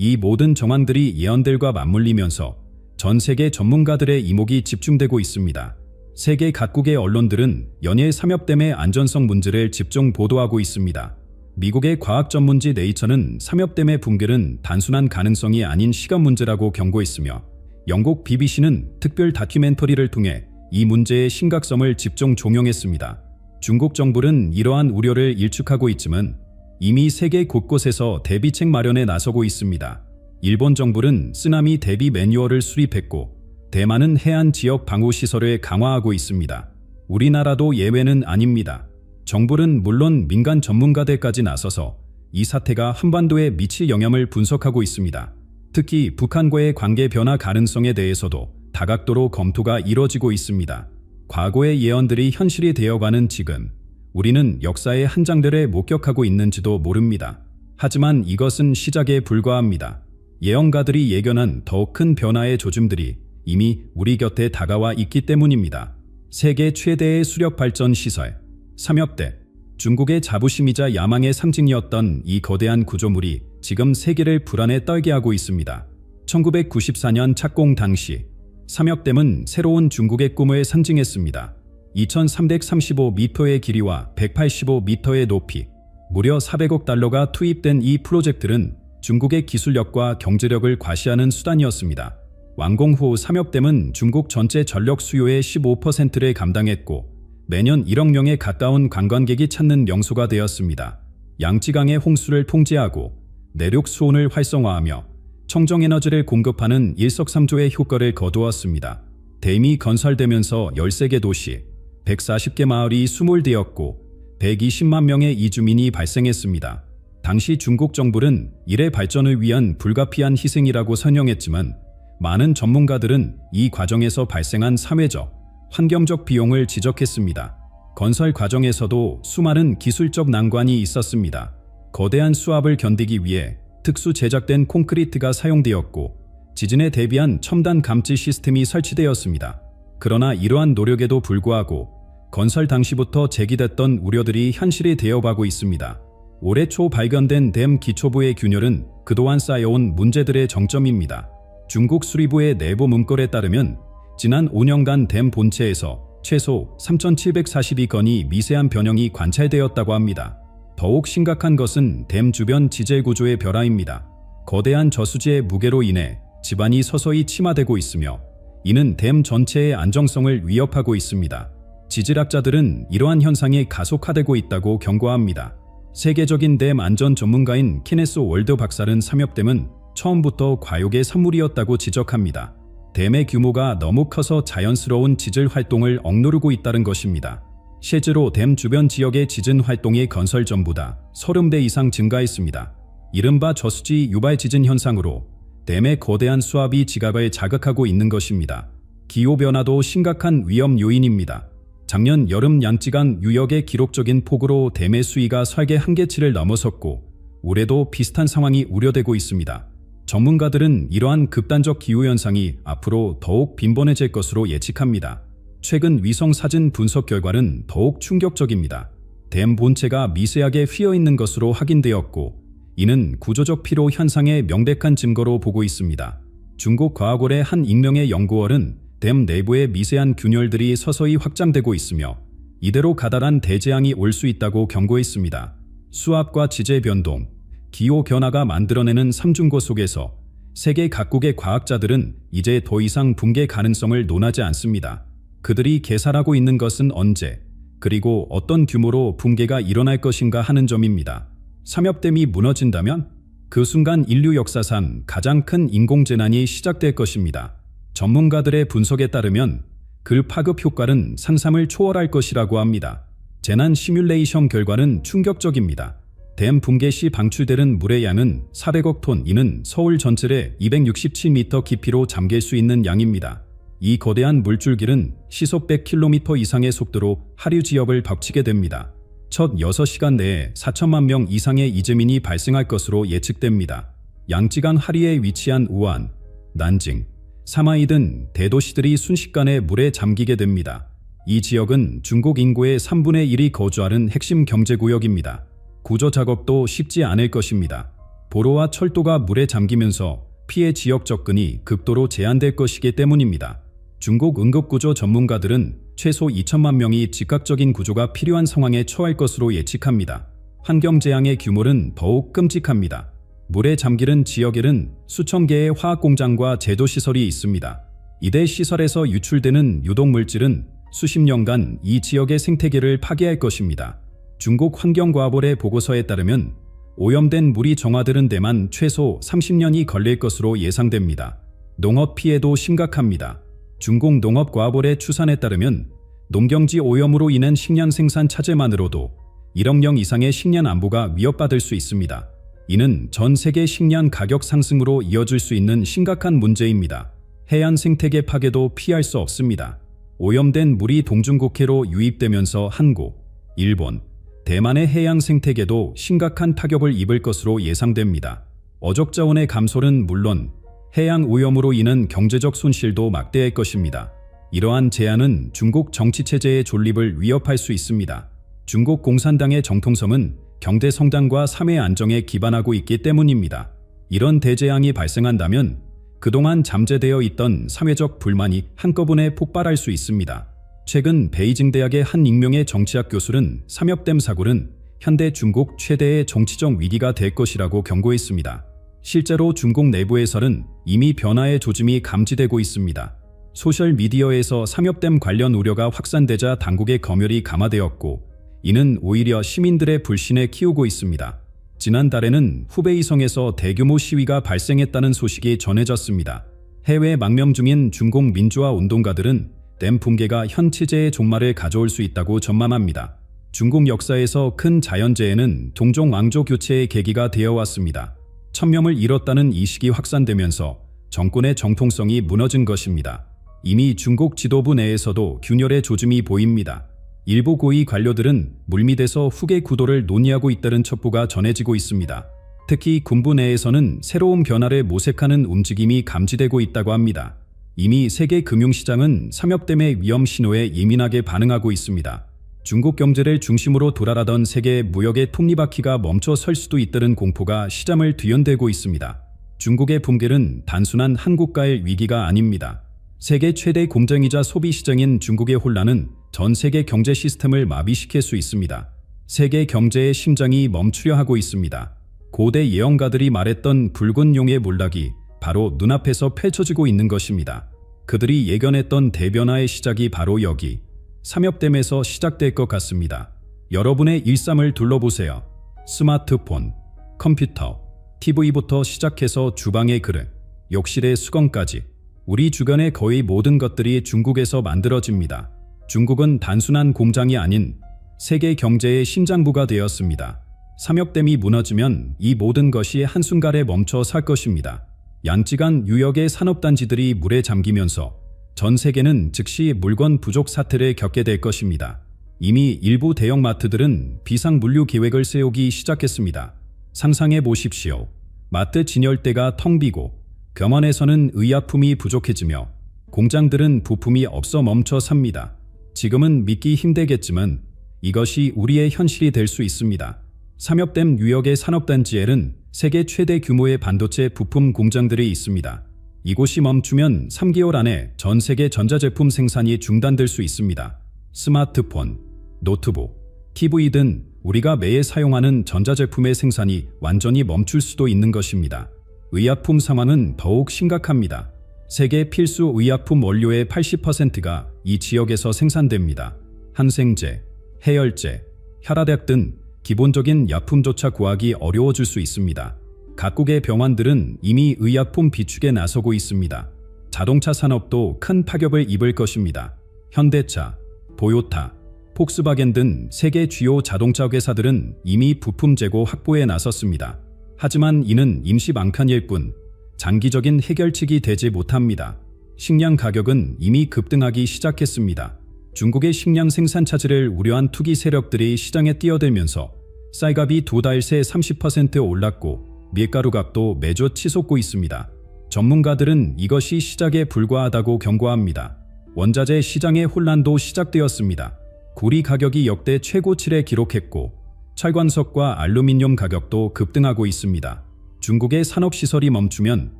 이 모든 정황들이 예언들과 맞물리면서 전 세계 전문가들의 이목이 집중되고 있습니다. 세계 각국의 언론들은 연일 삼엽댐의 안전성 문제를 집중 보도하고 있습니다. 미국의 과학 전문지 네이처는 삼엽댐의 붕괴는 단순한 가능성이 아닌 시간 문제라고 경고했으며, 영국 BBC는 특별 다큐멘터리를 통해 이 문제의 심각성을 집중 종용했습니다. 중국 정부는 이러한 우려를 일축하고 있지만 이미 세계 곳곳에서 대비책 마련에 나서고 있습니다. 일본 정부는 쓰나미 대비 매뉴얼을 수립했고, 대만은 해안 지역 방호 시설을 강화하고 있습니다. 우리나라도 예외는 아닙니다. 정부는 물론 민간 전문가들까지 나서서 이 사태가 한반도에 미칠 영향을 분석하고 있습니다. 특히 북한과의 관계 변화 가능성에 대해서도 다각도로 검토가 이뤄지고 있습니다. 과거의 예언들이 현실이 되어가는 지금, 우리는 역사의 한 장들을 목격하고 있는지도 모릅니다. 하지만 이것은 시작에 불과합니다. 예언가들이 예견한 더 큰 변화의 조짐들이 이미 우리 곁에 다가와 있기 때문입니다. 세계 최대의 수력 발전 시설, 삼엽댐. 중국의 자부심이자 야망의 상징이었던 이 거대한 구조물이 지금 세계를 불안에 떨게 하고 있습니다. 1994년 착공 당시 삼엽댐은 새로운 중국의 꿈을 상징했습니다. 2335m의 길이와 185m의 높이, 무려 400억 달러가 투입된 이 프로젝트는 중국의 기술력과 경제력을 과시하는 수단이었습니다. 완공 후 삼엽댐은 중국 전체 전력 수요의 15%를 감당했고, 매년 1억 명에 가까운 관광객이 찾는 명소가 되었습니다. 양쯔강의 홍수를 통제하고 내륙 수온을 활성화하며 청정에너지를 공급하는 일석삼조의 효과를 거두었습니다. 댐이 건설되면서 13개 도시, 140개 마을이 수몰되었고 120만 명의 이주민이 발생했습니다. 당시 중국 정부는 이래 발전을 위한 불가피한 희생이라고 설명했지만, 많은 전문가들은 이 과정에서 발생한 사회적, 환경적 비용을 지적했습니다. 건설 과정에서도 수많은 기술적 난관이 있었습니다. 거대한 수압을 견디기 위해 특수 제작된 콘크리트가 사용되었고, 지진에 대비한 첨단 감지 시스템이 설치되었습니다. 그러나 이러한 노력에도 불구하고 건설 당시부터 제기됐던 우려들이 현실이 되어가고 있습니다. 올해 초 발견된 댐 기초부의 균열은 그동안 쌓여온 문제들의 정점입니다. 중국 수리부의 내부 문건에 따르면 지난 5년간 댐 본체에서 최소 3,742건이 미세한 변형이 관찰되었다고 합니다. 더욱 심각한 것은 댐 주변 지질 구조의 변화입니다. 거대한 저수지의 무게로 인해 지반이 서서히 침하되고 있으며, 이는 댐 전체의 안정성을 위협하고 있습니다. 지질학자들은 이러한 현상이 가속화되고 있다고 경고합니다. 세계적인 댐 안전 전문가인 케네스 월드 박사는 삼엽댐은 처음부터 과욕의 산물이었다고 지적합니다. 댐의 규모가 너무 커서 자연스러운 지질 활동을 억누르고 있다는 것입니다. 실제로 댐 주변 지역의 지진 활동이 건설 전보다 30배 이상 증가했습니다. 이른바 저수지 유발 지진 현상으로 댐의 거대한 수압이 지각을 자극하고 있는 것입니다. 기후변화도 심각한 위험 요인입니다. 작년 여름 양쯔강 유역의 기록적인 폭우로 댐의 수위가 설계 한계치를 넘어섰고, 올해도 비슷한 상황이 우려되고 있습니다. 전문가들은 이러한 극단적 기후현상이 앞으로 더욱 빈번해질 것으로 예측합니다. 최근 위성 사진 분석 결과는 더욱 충격적입니다. 댐 본체가 미세하게 휘어있는 것으로 확인되었고, 이는 구조적 피로 현상의 명백한 증거로 보고 있습니다. 중국 과학원의 한 익명의 연구원은 댐 내부에 미세한 균열들이 서서히 확장되고 있으며 이대로 가다란 대재앙이 올 수 있다고 경고했습니다. 수압과 지제 변동, 기후 변화가 만들어내는 삼중고 속에서 세계 각국의 과학자들은 이제 더 이상 붕괴 가능성을 논하지 않습니다. 그들이 계산하고 있는 것은 언제, 그리고 어떤 규모로 붕괴가 일어날 것인가 하는 점입니다. 삼엽댐이 무너진다면 그 순간 인류 역사상 가장 큰 인공재난이 시작될 것입니다. 전문가들의 분석에 따르면 그 파급 효과는 상상을 초월할 것이라고 합니다. 재난 시뮬레이션 결과는 충격적입니다. 댐 붕괴 시 방출되는 물의 양은 400억 톤, 이는 서울 전체의 267m 깊이로 잠길 수 있는 양입니다. 이 거대한 물줄기는 시속 100km 이상의 속도로 하류 지역을 덮치게 됩니다. 첫 6시간 내에 4천만 명 이상의 이재민이 발생할 것으로 예측됩니다. 양쯔강 하류에 위치한 우한, 난징, 사마이 등 대도시들이 순식간에 물에 잠기게 됩니다. 이 지역은 중국 인구의 3분의 1이 거주하는 핵심 경제구역입니다. 구조 작업도 쉽지 않을 것입니다. 도로와 철도가 물에 잠기면서 피해 지역 접근이 극도로 제한될 것이기 때문입니다. 중국 응급구조 전문가들은 최소 2천만 명이 즉각적인 구조가 필요한 상황에 처할 것으로 예측합니다. 환경재앙의 규모는 더욱 끔찍합니다. 물에 잠기는 지역에는 수천 개의 화학공장과 제조시설이 있습니다. 이대 시설에서 유출되는 유독물질은 수십 년간 이 지역의 생태계를 파괴할 것입니다. 중국 환경과학원의 보고서에 따르면 오염된 물이 정화되는 데만 최소 30년이 걸릴 것으로 예상됩니다. 농업 피해도 심각합니다. 중국 농업과학원의 추산에 따르면 농경지 오염으로 인한 식량 생산 차질만으로도 1억 명 이상의 식량 안보가 위협받을 수 있습니다. 이는 전 세계 식량 가격 상승으로 이어질 수 있는 심각한 문제입니다. 해안 생태계 파괴도 피할 수 없습니다. 오염된 물이 동중국해로 유입되면서 한국, 일본, 대만의 해양 생태계도 심각한 타격을 입을 것으로 예상됩니다. 어족자원의 감소는 물론 해양 오염으로 인한 경제적 손실도 막대할 것입니다. 이러한 제한은 중국 정치체제의 존립을 위협할 수 있습니다. 중국 공산당의 정통성은 경제 성장과 사회 안정에 기반하고 있기 때문입니다. 이런 대재앙이 발생한다면 그동안 잠재되어 있던 사회적 불만이 한꺼번에 폭발할 수 있습니다. 최근 베이징 대학의 한 익명의 정치학 교수는 삼엽댐 사고는 현대 중국 최대의 정치적 위기가 될 것이라고 경고했습니다. 실제로 중국 내부에서는 이미 변화의 조짐이 감지되고 있습니다. 소셜미디어에서 삼엽댐 관련 우려가 확산되자 당국의 검열이 감화되었고, 이는 오히려 시민들의 불신을 키우고 있습니다. 지난달에는 후베이성에서 대규모 시위가 발생했다는 소식이 전해졌습니다. 해외 망명 중인 중국 민주화 운동가들은 댐 붕괴가 현 체제의 종말을 가져올 수 있다고 전망합니다. 중국 역사에서 큰 자연재해는 종종 왕조 교체의 계기가 되어 왔습니다. 천명을 잃었다는 이식이 확산되면서 정권의 정통성이 무너진 것입니다. 이미 중국 지도부 내에서도 균열의 조짐이 보입니다. 일부 고위 관료들은 물밑에서 후계 구도를 논의하고 있다는 첩보가 전해지고 있습니다. 특히 군부 내에서는 새로운 변화를 모색하는 움직임이 감지되고 있다고 합니다. 이미 세계 금융시장은 삼엽댐의 위험 신호에 예민하게 반응하고 있습니다. 중국 경제를 중심으로 돌아가던 세계 무역의 톱니바퀴가 멈춰 설 수도 있다는 공포가 시장을 뒤흔들고 있습니다. 중국의 붕괴는 단순한 한 국가의 위기가 아닙니다. 세계 최대 공장이자 소비 시장인 중국의 혼란은 전 세계 경제 시스템을 마비시킬 수 있습니다. 세계 경제의 심장이 멈추려 하고 있습니다. 고대 예언가들이 말했던 붉은 용의 몰락이 바로 눈앞에서 펼쳐지고 있는 것입니다. 그들이 예견했던 대변화의 시작이 바로 여기, 삼엽댐에서 시작될 것 같습니다. 여러분의 일상을 둘러보세요. 스마트폰, 컴퓨터, TV부터 시작해서 주방의 그릇, 욕실의 수건까지 우리 주변의 거의 모든 것들이 중국에서 만들어집니다. 중국은 단순한 공장이 아닌 세계 경제의 심장부가 되었습니다. 삼엽댐이 무너지면 이 모든 것이 한순간에 멈춰 설 것입니다. 양쯔강 유역의 산업단지들이 물에 잠기면서 전 세계는 즉시 물건 부족 사태를 겪게 될 것입니다. 이미 일부 대형마트들은 비상물류 계획을 세우기 시작했습니다. 상상해 보십시오. 마트 진열대가 텅 비고 병원에서는 의약품이 부족해지며 공장들은 부품이 없어 멈춰 삽니다. 지금은 믿기 힘들겠지만 이것이 우리의 현실이 될 수 있습니다. 삼엽댐 뉴욕의 산업단지에는 세계 최대 규모의 반도체 부품 공장들이 있습니다. 이곳이 멈추면 3개월 안에 전 세계 전자제품 생산이 중단될 수 있습니다. 스마트폰, 노트북, TV 등 우리가 매일 사용하는 전자제품의 생산이 완전히 멈출 수도 있는 것입니다. 의약품 상황은 더욱 심각합니다. 세계 필수 의약품 원료의 80%가 이 지역에서 생산됩니다. 항생제, 해열제, 혈압약 등 기본적인 약품조차 구하기 어려워질 수 있습니다. 각국의 병원들은 이미 의약품 비축에 나서고 있습니다. 자동차 산업도 큰 타격을 입을 것입니다. 현대차, 도요타, 폭스바겐 등 세계 주요 자동차 회사들은 이미 부품 재고 확보에 나섰습니다. 하지만 이는 임시 방편일 뿐 장기적인 해결책이 되지 못합니다. 식량 가격은 이미 급등하기 시작했습니다. 중국의 식량 생산 차질을 우려한 투기 세력들이 시장에 뛰어들면서 쌀값이 2달 새 30% 올랐고 밀가루 값도 매주 치솟고 있습니다. 전문가들은 이것이 시작에 불과하다고 경고합니다. 원자재 시장의 혼란도 시작되었습니다. 구리 가격이 역대 최고치를 기록했고 철광석과 알루미늄 가격도 급등하고 있습니다. 중국의 산업시설이 멈추면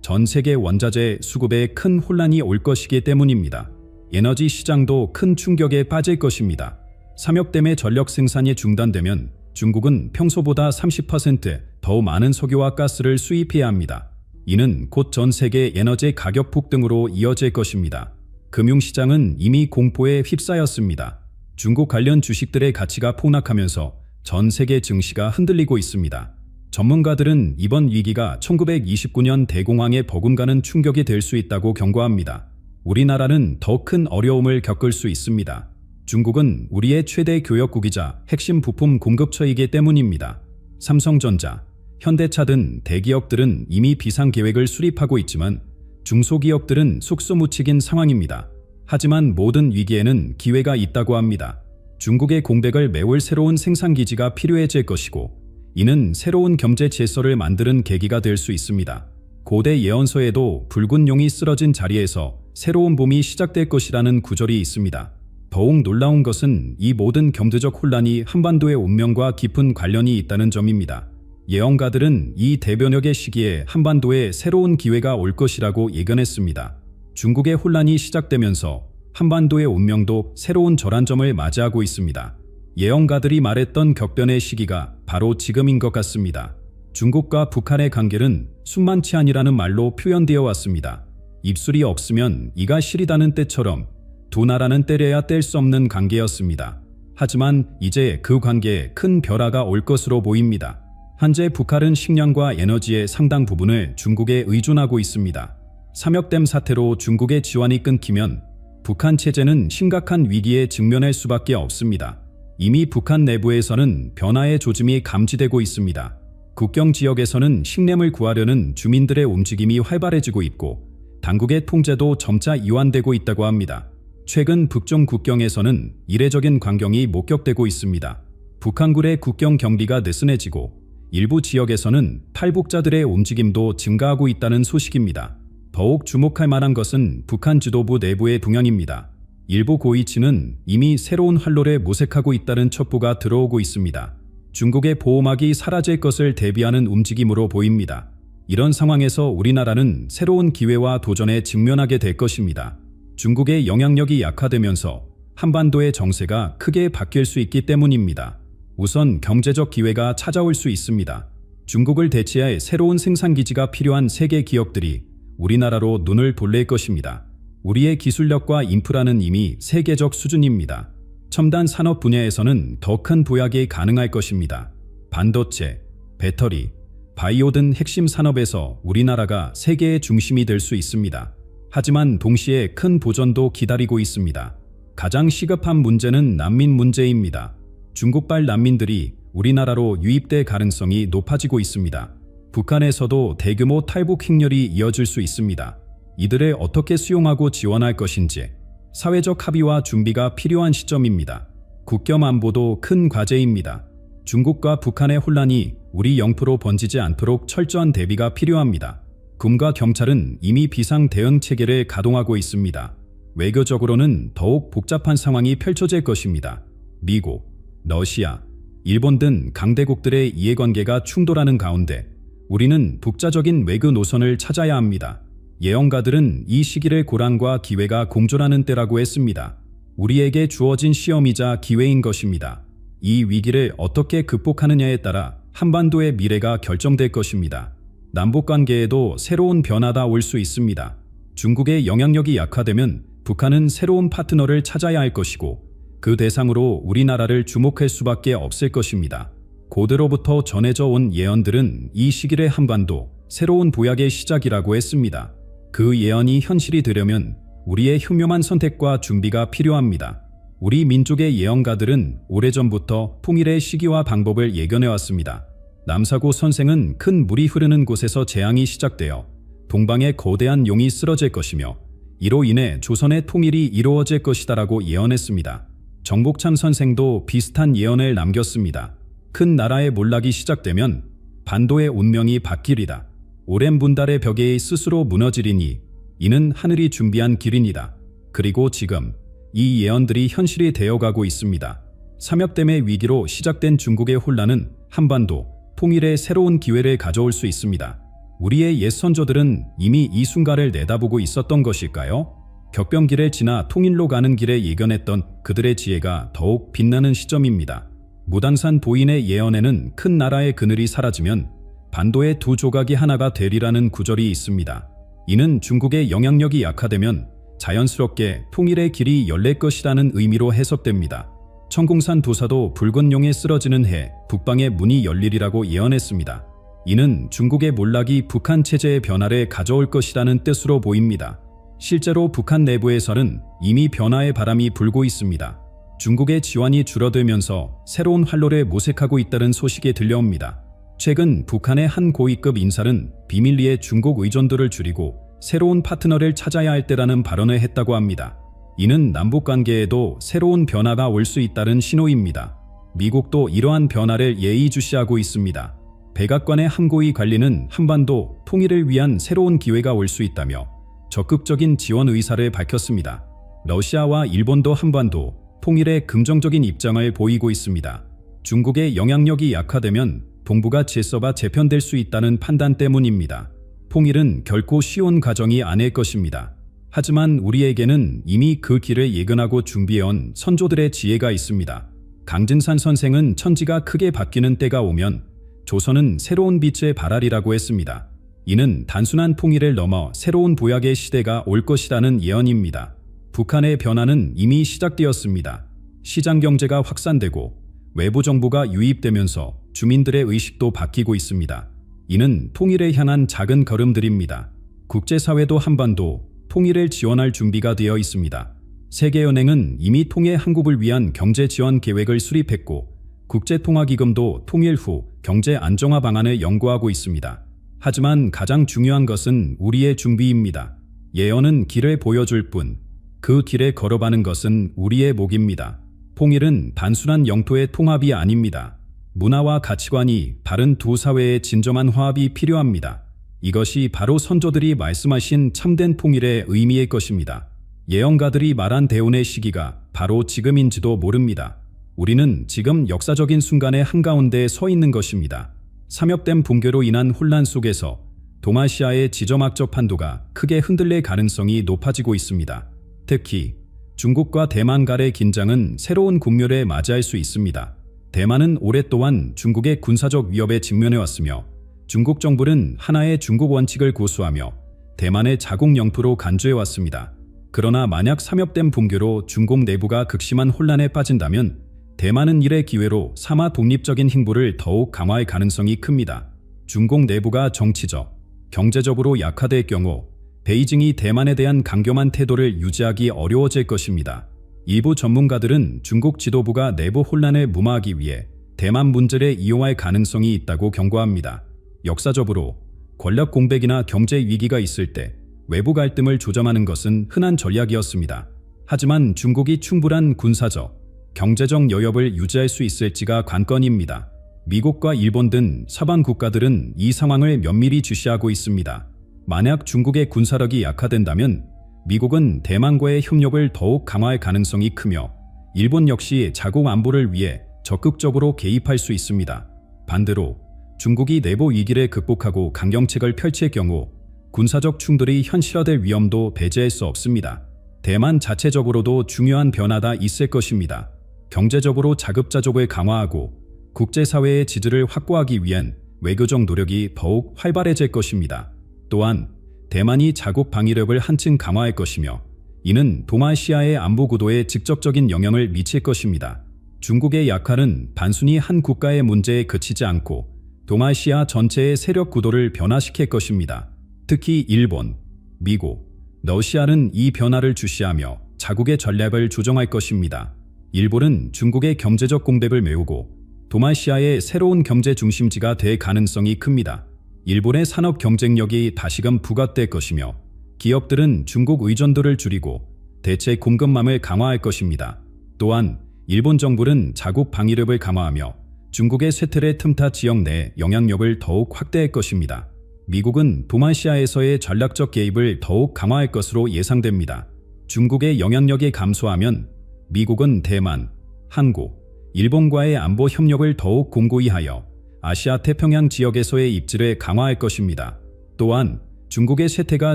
전 세계 원자재 수급에 큰 혼란이 올 것이기 때문입니다. 에너지 시장도 큰 충격에 빠질 것입니다. 삼엽댐의 전력 생산이 중단되면 중국은 평소보다 30% 많은 석유와 가스를 수입해야 합니다. 이는 곧 전 세계 에너지 가격 폭등으로 이어질 것입니다. 금융시장은 이미 공포에 휩싸였습니다. 중국 관련 주식들의 가치가 폭락하면서 전 세계 증시가 흔들리고 있습니다. 전문가들은 이번 위기가 1929년 대공황에 버금가는 충격이 될 수 있다고 경고합니다. 우리나라는 더 큰 어려움을 겪을 수 있습니다. 중국은 우리의 최대 교역국이자 핵심 부품 공급처이기 때문입니다. 삼성전자, 현대차 등 대기업들은 이미 비상계획을 수립하고 있지만 중소기업들은 속수무책인 상황입니다. 하지만 모든 위기에는 기회가 있다고 합니다. 중국의 공백을 메울 새로운 생산기지가 필요해질 것이고 이는 새로운 경제 질서를 만드는 계기가 될 수 있습니다. 고대 예언서에도 붉은 용이 쓰러진 자리에서 새로운 봄이 시작될 것이라는 구절이 있습니다. 더욱 놀라운 것은 이 모든 경제적 혼란이 한반도의 운명과 깊은 관련이 있다는 점입니다. 예언가들은 이 대변혁의 시기에 한반도에 새로운 기회가 올 것이라고 예견했습니다. 중국의 혼란이 시작되면서 한반도의 운명도 새로운 전환점을 맞이하고 있습니다. 예언가들이 말했던 격변의 시기가 바로 지금인 것 같습니다. 중국과 북한의 관계는 순만치 아니라는 말로 표현되어 왔습니다. 입술이 없으면 이가 시리다는 때처럼 두 나라는 때려야 뗄 수 없는 관계였습니다. 하지만 이제 그 관계에 큰 변화가 올 것으로 보입니다. 현재 북한은 식량과 에너지의 상당 부분을 중국에 의존하고 있습니다. 삼엽댐 사태로 중국의 지원이 끊기면 북한 체제는 심각한 위기에 직면할 수밖에 없습니다. 이미 북한 내부에서는 변화의 조짐이 감지되고 있습니다. 국경 지역에서는 식량을 구하려는 주민들의 움직임이 활발해지고 있고 당국의 통제도 점차 이완되고 있다고 합니다. 최근 북중 국경에서는 이례적인 광경이 목격되고 있습니다. 북한군의 국경 경비가 느슨해지고 일부 지역에서는 탈북자들의 움직임도 증가하고 있다는 소식입니다. 더욱 주목할 만한 것은 북한 지도부 내부의 동향입니다. 일부 고위층은 이미 새로운 활로를 모색하고 있다는 첩보가 들어오고 있습니다. 중국의 보호막이 사라질 것을 대비하는 움직임으로 보입니다. 이런 상황에서 우리나라는 새로운 기회와 도전에 직면하게 될 것입니다. 중국의 영향력이 약화되면서 한반도의 정세가 크게 바뀔 수 있기 때문입니다. 우선 경제적 기회가 찾아올 수 있습니다. 중국을 대체할 새로운 생산기지가 필요한 세계 기업들이 우리나라로 눈을 돌릴 것입니다. 우리의 기술력과 인프라는 이미 세계적 수준입니다. 첨단 산업 분야에서는 더 큰 도약이 가능할 것입니다. 반도체, 배터리, 바이오 등 핵심 산업에서 우리나라가 세계의 중심이 될 수 있습니다. 하지만 동시에 큰 도전도 기다리고 있습니다. 가장 시급한 문제는 난민 문제입니다. 중국발 난민들이 우리나라로 유입될 가능성이 높아지고 있습니다. 북한에서도 대규모 탈북 행렬이 이어질 수 있습니다. 이들을 어떻게 수용하고 지원할 것인지 사회적 합의와 준비가 필요한 시점입니다. 국경 안보도 큰 과제입니다. 중국과 북한의 혼란이 우리 영토로 번지지 않도록 철저한 대비가 필요합니다. 군과 경찰은 이미 비상 대응 체계를 가동하고 있습니다. 외교적으로는 더욱 복잡한 상황이 펼쳐질 것입니다. 미국, 러시아, 일본 등 강대국들의 이해관계가 충돌하는 가운데 우리는 독자적인 외교 노선을 찾아야 합니다. 예언가들은 이 시기를 고난과 기회가 공존하는 때라고 했습니다. 우리에게 주어진 시험이자 기회인 것입니다. 이 위기를 어떻게 극복하느냐에 따라 한반도의 미래가 결정될 것입니다. 남북관계에도 새로운 변화가 올 수 있습니다. 중국의 영향력이 약화되면 북한은 새로운 파트너를 찾아야 할 것이고 그 대상으로 우리나라를 주목할 수밖에 없을 것입니다. 고대로부터 전해져 온 예언들은 이 시기를 한반도 새로운 보약의 시작이라고 했습니다. 그 예언이 현실이 되려면 우리의 현명한 선택과 준비가 필요합니다. 우리 민족의 예언가들은 오래전부터 통일의 시기와 방법을 예견해왔습니다. 남사고 선생은 큰 물이 흐르는 곳에서 재앙이 시작되어 동방의 거대한 용이 쓰러질 것이며 이로 인해 조선의 통일이 이루어질 것이다라고 예언했습니다. 정복참 선생도 비슷한 예언을 남겼습니다. 큰 나라의 몰락이 시작되면 반도의 운명이 바뀌리다. 오랜 분달의 벽에 스스로 무너지리니 이는 하늘이 준비한 길이니다. 그리고 지금 이 예언들이 현실이 되어가고 있습니다. 삼엽댐의 위기로 시작된 중국의 혼란은 한반도 통일의 새로운 기회를 가져올 수 있습니다. 우리의 옛 선조들은 이미 이 순간을 내다보고 있었던 것일까요? 격변기를 지나 통일로 가는 길에 예견했던 그들의 지혜가 더욱 빛나는 시점입니다. 무당산 보인의 예언에는 큰 나라의 그늘이 사라지면 반도의 두 조각이 하나가 되리라는 구절이 있습니다. 이는 중국의 영향력이 약화되면 자연스럽게 통일의 길이 열릴 것이라는 의미로 해석됩니다. 청공산 도사도 붉은 용에 쓰러지는 해 북방의 문이 열리리라고 예언했습니다. 이는 중국의 몰락이 북한 체제의 변화를 가져올 것이라는 뜻으로 보입니다. 실제로 북한 내부에서는 이미 변화의 바람이 불고 있습니다. 중국의 지원이 줄어들면서 새로운 활로를 모색하고 있다는 소식이 들려옵니다. 최근 북한의 한 고위급 인사는 비밀리에 중국 의존도를 줄이고 새로운 파트너를 찾아야 할 때라는 발언을 했다고 합니다. 이는 남북관계에도 새로운 변화가 올 수 있다는 신호입니다. 미국도 이러한 변화를 예의주시하고 있습니다. 백악관의 함고위 관리는 한반도 통일을 위한 새로운 기회가 올 수 있다며 적극적인 지원 의사를 밝혔습니다. 러시아와 일본도 한반도 통일에 긍정적인 입장을 보이고 있습니다. 중국의 영향력이 약화되면 동북아 질서가 재편될 수 있다는 판단 때문입니다. 통일은 결코 쉬운 과정이 아닐 것입니다. 하지만 우리에게는 이미 그 길을 예견하고 준비해온 선조들의 지혜가 있습니다. 강진산 선생은 천지가 크게 바뀌는 때가 오면 조선은 새로운 빛의 발알이라고 했습니다. 이는 단순한 통일을 넘어 새로운 보약의 시대가 올 것이라는 예언입니다. 북한의 변화는 이미 시작되었습니다. 시장 경제가 확산되고 외부 정부가 유입되면서 주민들의 의식도 바뀌고 있습니다. 이는 통일에 향한 작은 걸음들입니다. 국제사회도 한반도 통일을 지원할 준비가 되어 있습니다. 세계은행은 이미 통일 한국을 위한 경제 지원 계획을 수립했고 국제통화기금도 통일 후 경제 안정화 방안을 연구하고 있습니다. 하지만 가장 중요한 것은 우리의 준비입니다. 예언은 길을 보여줄 뿐 그 길에 걸어가는 것은 우리의 몫입니다. 통일은 단순한 영토의 통합이 아닙니다. 문화와 가치관이 바른 두 사회의 진정한 화합이 필요합니다. 이것이 바로 선조들이 말씀하신 참된 통일의 의미일 것입니다. 예언가들이 말한 대운의 시기가 바로 지금인지도 모릅니다. 우리는 지금 역사적인 순간의 한가운데에 서 있는 것입니다. 삼엽댐 붕괴로 인한 혼란 속에서 동아시아의 지정학적 판도가 크게 흔들릴 가능성이 높아지고 있습니다. 특히 중국과 대만 간의 긴장은 새로운 국면에 맞이할 수 있습니다. 대만은 오랫동안 중국의 군사적 위협에 직면해왔으며 중국 정부는 하나의 중국 원칙을 고수하며 대만의 자국 영토로 간주해왔습니다. 그러나 만약 삼엽댐 붕괴로 중국 내부가 극심한 혼란에 빠진다면 대만은 이를 기회로 삼아 독립적인 행보를 더욱 강화할 가능성이 큽니다. 중국 내부가 정치적, 경제적으로 약화될 경우 베이징이 대만에 대한 강경한 태도를 유지하기 어려워질 것입니다. 일부 전문가들은 중국 지도부가 내부 혼란을 무마하기 위해 대만 문제를 이용할 가능성이 있다고 경고합니다. 역사적으로 권력 공백이나 경제 위기가 있을 때 외부 갈등을 조정하는 것은 흔한 전략이었습니다. 하지만 중국이 충분한 군사적, 경제적 여력을 유지할 수 있을지가 관건입니다. 미국과 일본 등 서방 국가들은 이 상황을 면밀히 주시하고 있습니다. 만약 중국의 군사력이 약화된다면 미국은 대만과의 협력을 더욱 강화할 가능성이 크며 일본 역시 자국 안보를 위해 적극적으로 개입할 수 있습니다. 반대로 중국이 내부 위기를 극복하고 강경책을 펼칠 경우 군사적 충돌이 현실화될 위험도 배제할 수 없습니다. 대만 자체적으로도 중요한 변화가 있을 것입니다. 경제적으로 자급자족을 강화하고 국제사회의 지지를 확보하기 위한 외교적 노력이 더욱 활발해질 것입니다. 또한 대만이 자국 방위력을 한층 강화할 것이며 이는 동아시아의 안보 구도에 직접적인 영향을 미칠 것입니다. 중국의 약화는 단순히 한 국가의 문제에 그치지 않고 동아시아 전체의 세력 구도를 변화시킬 것입니다. 특히 일본, 미국, 러시아는 이 변화를 주시하며 자국의 전략을 조정할 것입니다. 일본은 중국의 경제적 공백을 메우고 동아시아의 새로운 경제 중심지가 될 가능성이 큽니다. 일본의 산업 경쟁력이 다시금 부각될 것이며 기업들은 중국 의존도를 줄이고 대체 공급망을 강화할 것입니다. 또한 일본 정부는 자국 방위력을 강화하며 중국의 쇠퇴를 틈타 지역 내 영향력을 더욱 확대할 것입니다. 미국은 동아시아에서의 전략적 개입을 더욱 강화할 것으로 예상됩니다. 중국의 영향력이 감소하면 미국은 대만, 한국, 일본과의 안보 협력을 더욱 공고히 하여 아시아 태평양 지역에서의 입지를 강화할 것입니다. 또한 중국의 쇠퇴가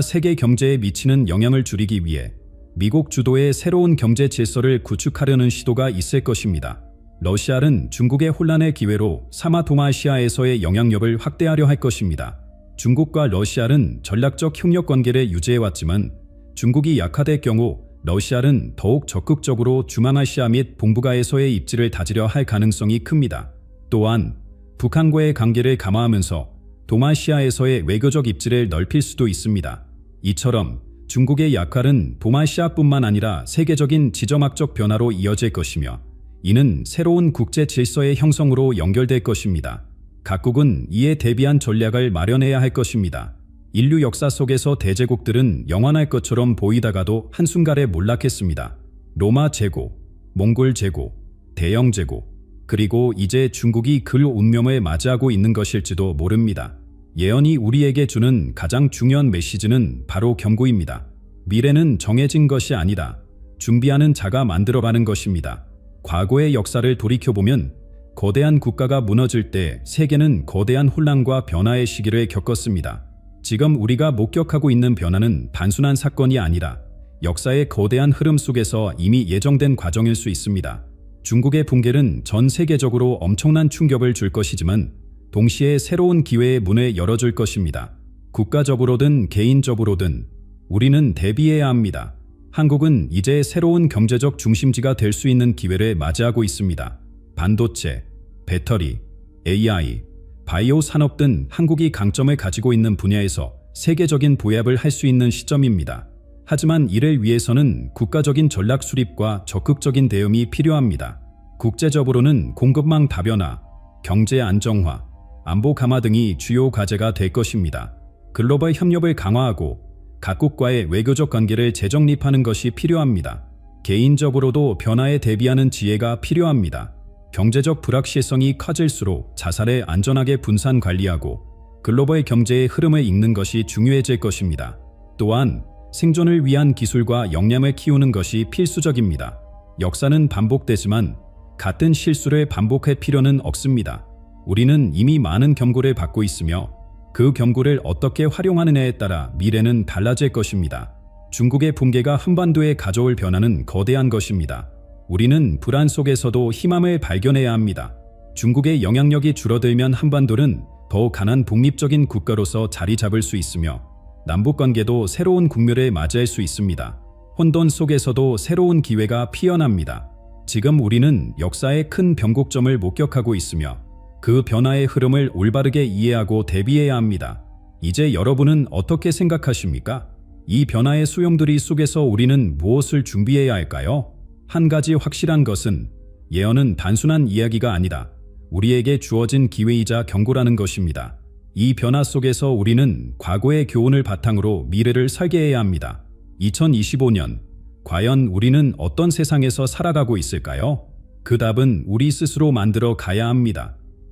세계 경제에 미치는 영향을 줄이기 위해 미국 주도의 새로운 경제 질서를 구축하려는 시도가 있을 것입니다. 러시아는 중국의 혼란의 기회로 삼아 동아시아에서의 영향력을 확대하려 할 것입니다. 중국과 러시아는 전략적 협력 관계를 유지해왔지만 중국이 약화될 경우 러시아는 더욱 적극적으로 중앙아시아 및 동북아에서의 입지를 다지려 할 가능성이 큽니다. 또한 북한과의 관계를 감화하면서 동아시아에서의 외교적 입지를 넓힐 수도 있습니다. 이처럼 중국의 약화는 동아시아뿐만 아니라 세계적인 지정학적 변화로 이어질 것이며 이는 새로운 국제 질서의 형성으로 연결될 것입니다. 각국은 이에 대비한 전략을 마련해야 할 것입니다. 인류 역사 속에서 대제국들은 영원할 것처럼 보이다가도 한순간에 몰락했습니다. 로마 제국, 몽골 제국, 대영 제국, 그리고 이제 중국이 그 운명을 맞이하고 있는 것일지도 모릅니다. 예언이 우리에게 주는 가장 중요한 메시지는 바로 경고입니다. 미래는 정해진 것이 아니라 준비하는 자가 만들어가는 것입니다. 과거의 역사를 돌이켜보면 거대한 국가가 무너질 때 세계는 거대한 혼란과 변화의 시기를 겪었습니다. 지금 우리가 목격하고 있는 변화는 단순한 사건이 아니라 역사의 거대한 흐름 속에서 이미 예정된 과정일 수 있습니다. 중국의 붕괴는 전 세계적으로 엄청난 충격을 줄 것이지만 동시에 새로운 기회의 문을 열어줄 것입니다. 국가적으로든 개인적으로든 우리는 대비해야 합니다. 한국은 이제 새로운 경제적 중심지가 될 수 있는 기회를 맞이하고 있습니다. 반도체, 배터리, AI, 바이오 산업 등 한국이 강점을 가지고 있는 분야에서 세계적인 보합을 할 수 있는 시점입니다. 하지만 이를 위해서는 국가적인 전략 수립과 적극적인 대응이 필요합니다. 국제적으로는 공급망 다변화, 경제 안정화, 안보 강화 등이 주요 과제가 될 것입니다. 글로벌 협력을 강화하고 각국과의 외교적 관계를 재정립하는 것이 필요합니다. 개인적으로도 변화에 대비하는 지혜가 필요합니다. 경제적 불확실성이 커질수록 자산을 안전하게 분산 관리하고 글로벌 경제의 흐름을 읽는 것이 중요해질 것입니다. 또한 생존을 위한 기술과 역량을 키우는 것이 필수적입니다. 역사는 반복되지만 같은 실수를 반복할 필요는 없습니다. 우리는 이미 많은 경고를 받고 있으며 그 경고를 어떻게 활용하느냐에 따라 미래는 달라질 것입니다. 중국의 붕괴가 한반도에 가져올 변화는 거대한 것입니다. 우리는 불안 속에서도 희망을 발견해야 합니다. 중국의 영향력이 줄어들면 한반도는 더욱 강한 독립적인 국가로서 자리 잡을 수 있으며 남북관계도 새로운 국면을 맞이할 수 있습니다. 혼돈 속에서도 새로운 기회가 피어납니다. 지금 우리는 역사의 큰 변곡점을 목격하고 있으며 그 변화의 흐름을 올바르게 이해하고 대비해야 합니다. 이제 여러분은 어떻게 생각하십니까? 이 변화의 소용돌이 속에서 우리는 무엇을 준비해야 할까요? 한 가지 확실한 것은 예언은 단순한 이야기가 아니다. 우리에게 주어진 기회이자 경고라는 것입니다. 이 변화 속에서 우리는 과거의 교훈을 바탕으로 미래를 설계해야 합니다. 2025년, 과연 우리는 어떤 세상에서 살아가고 있을까요? 그 답은 우리 스스로 만들어 가야 합니다.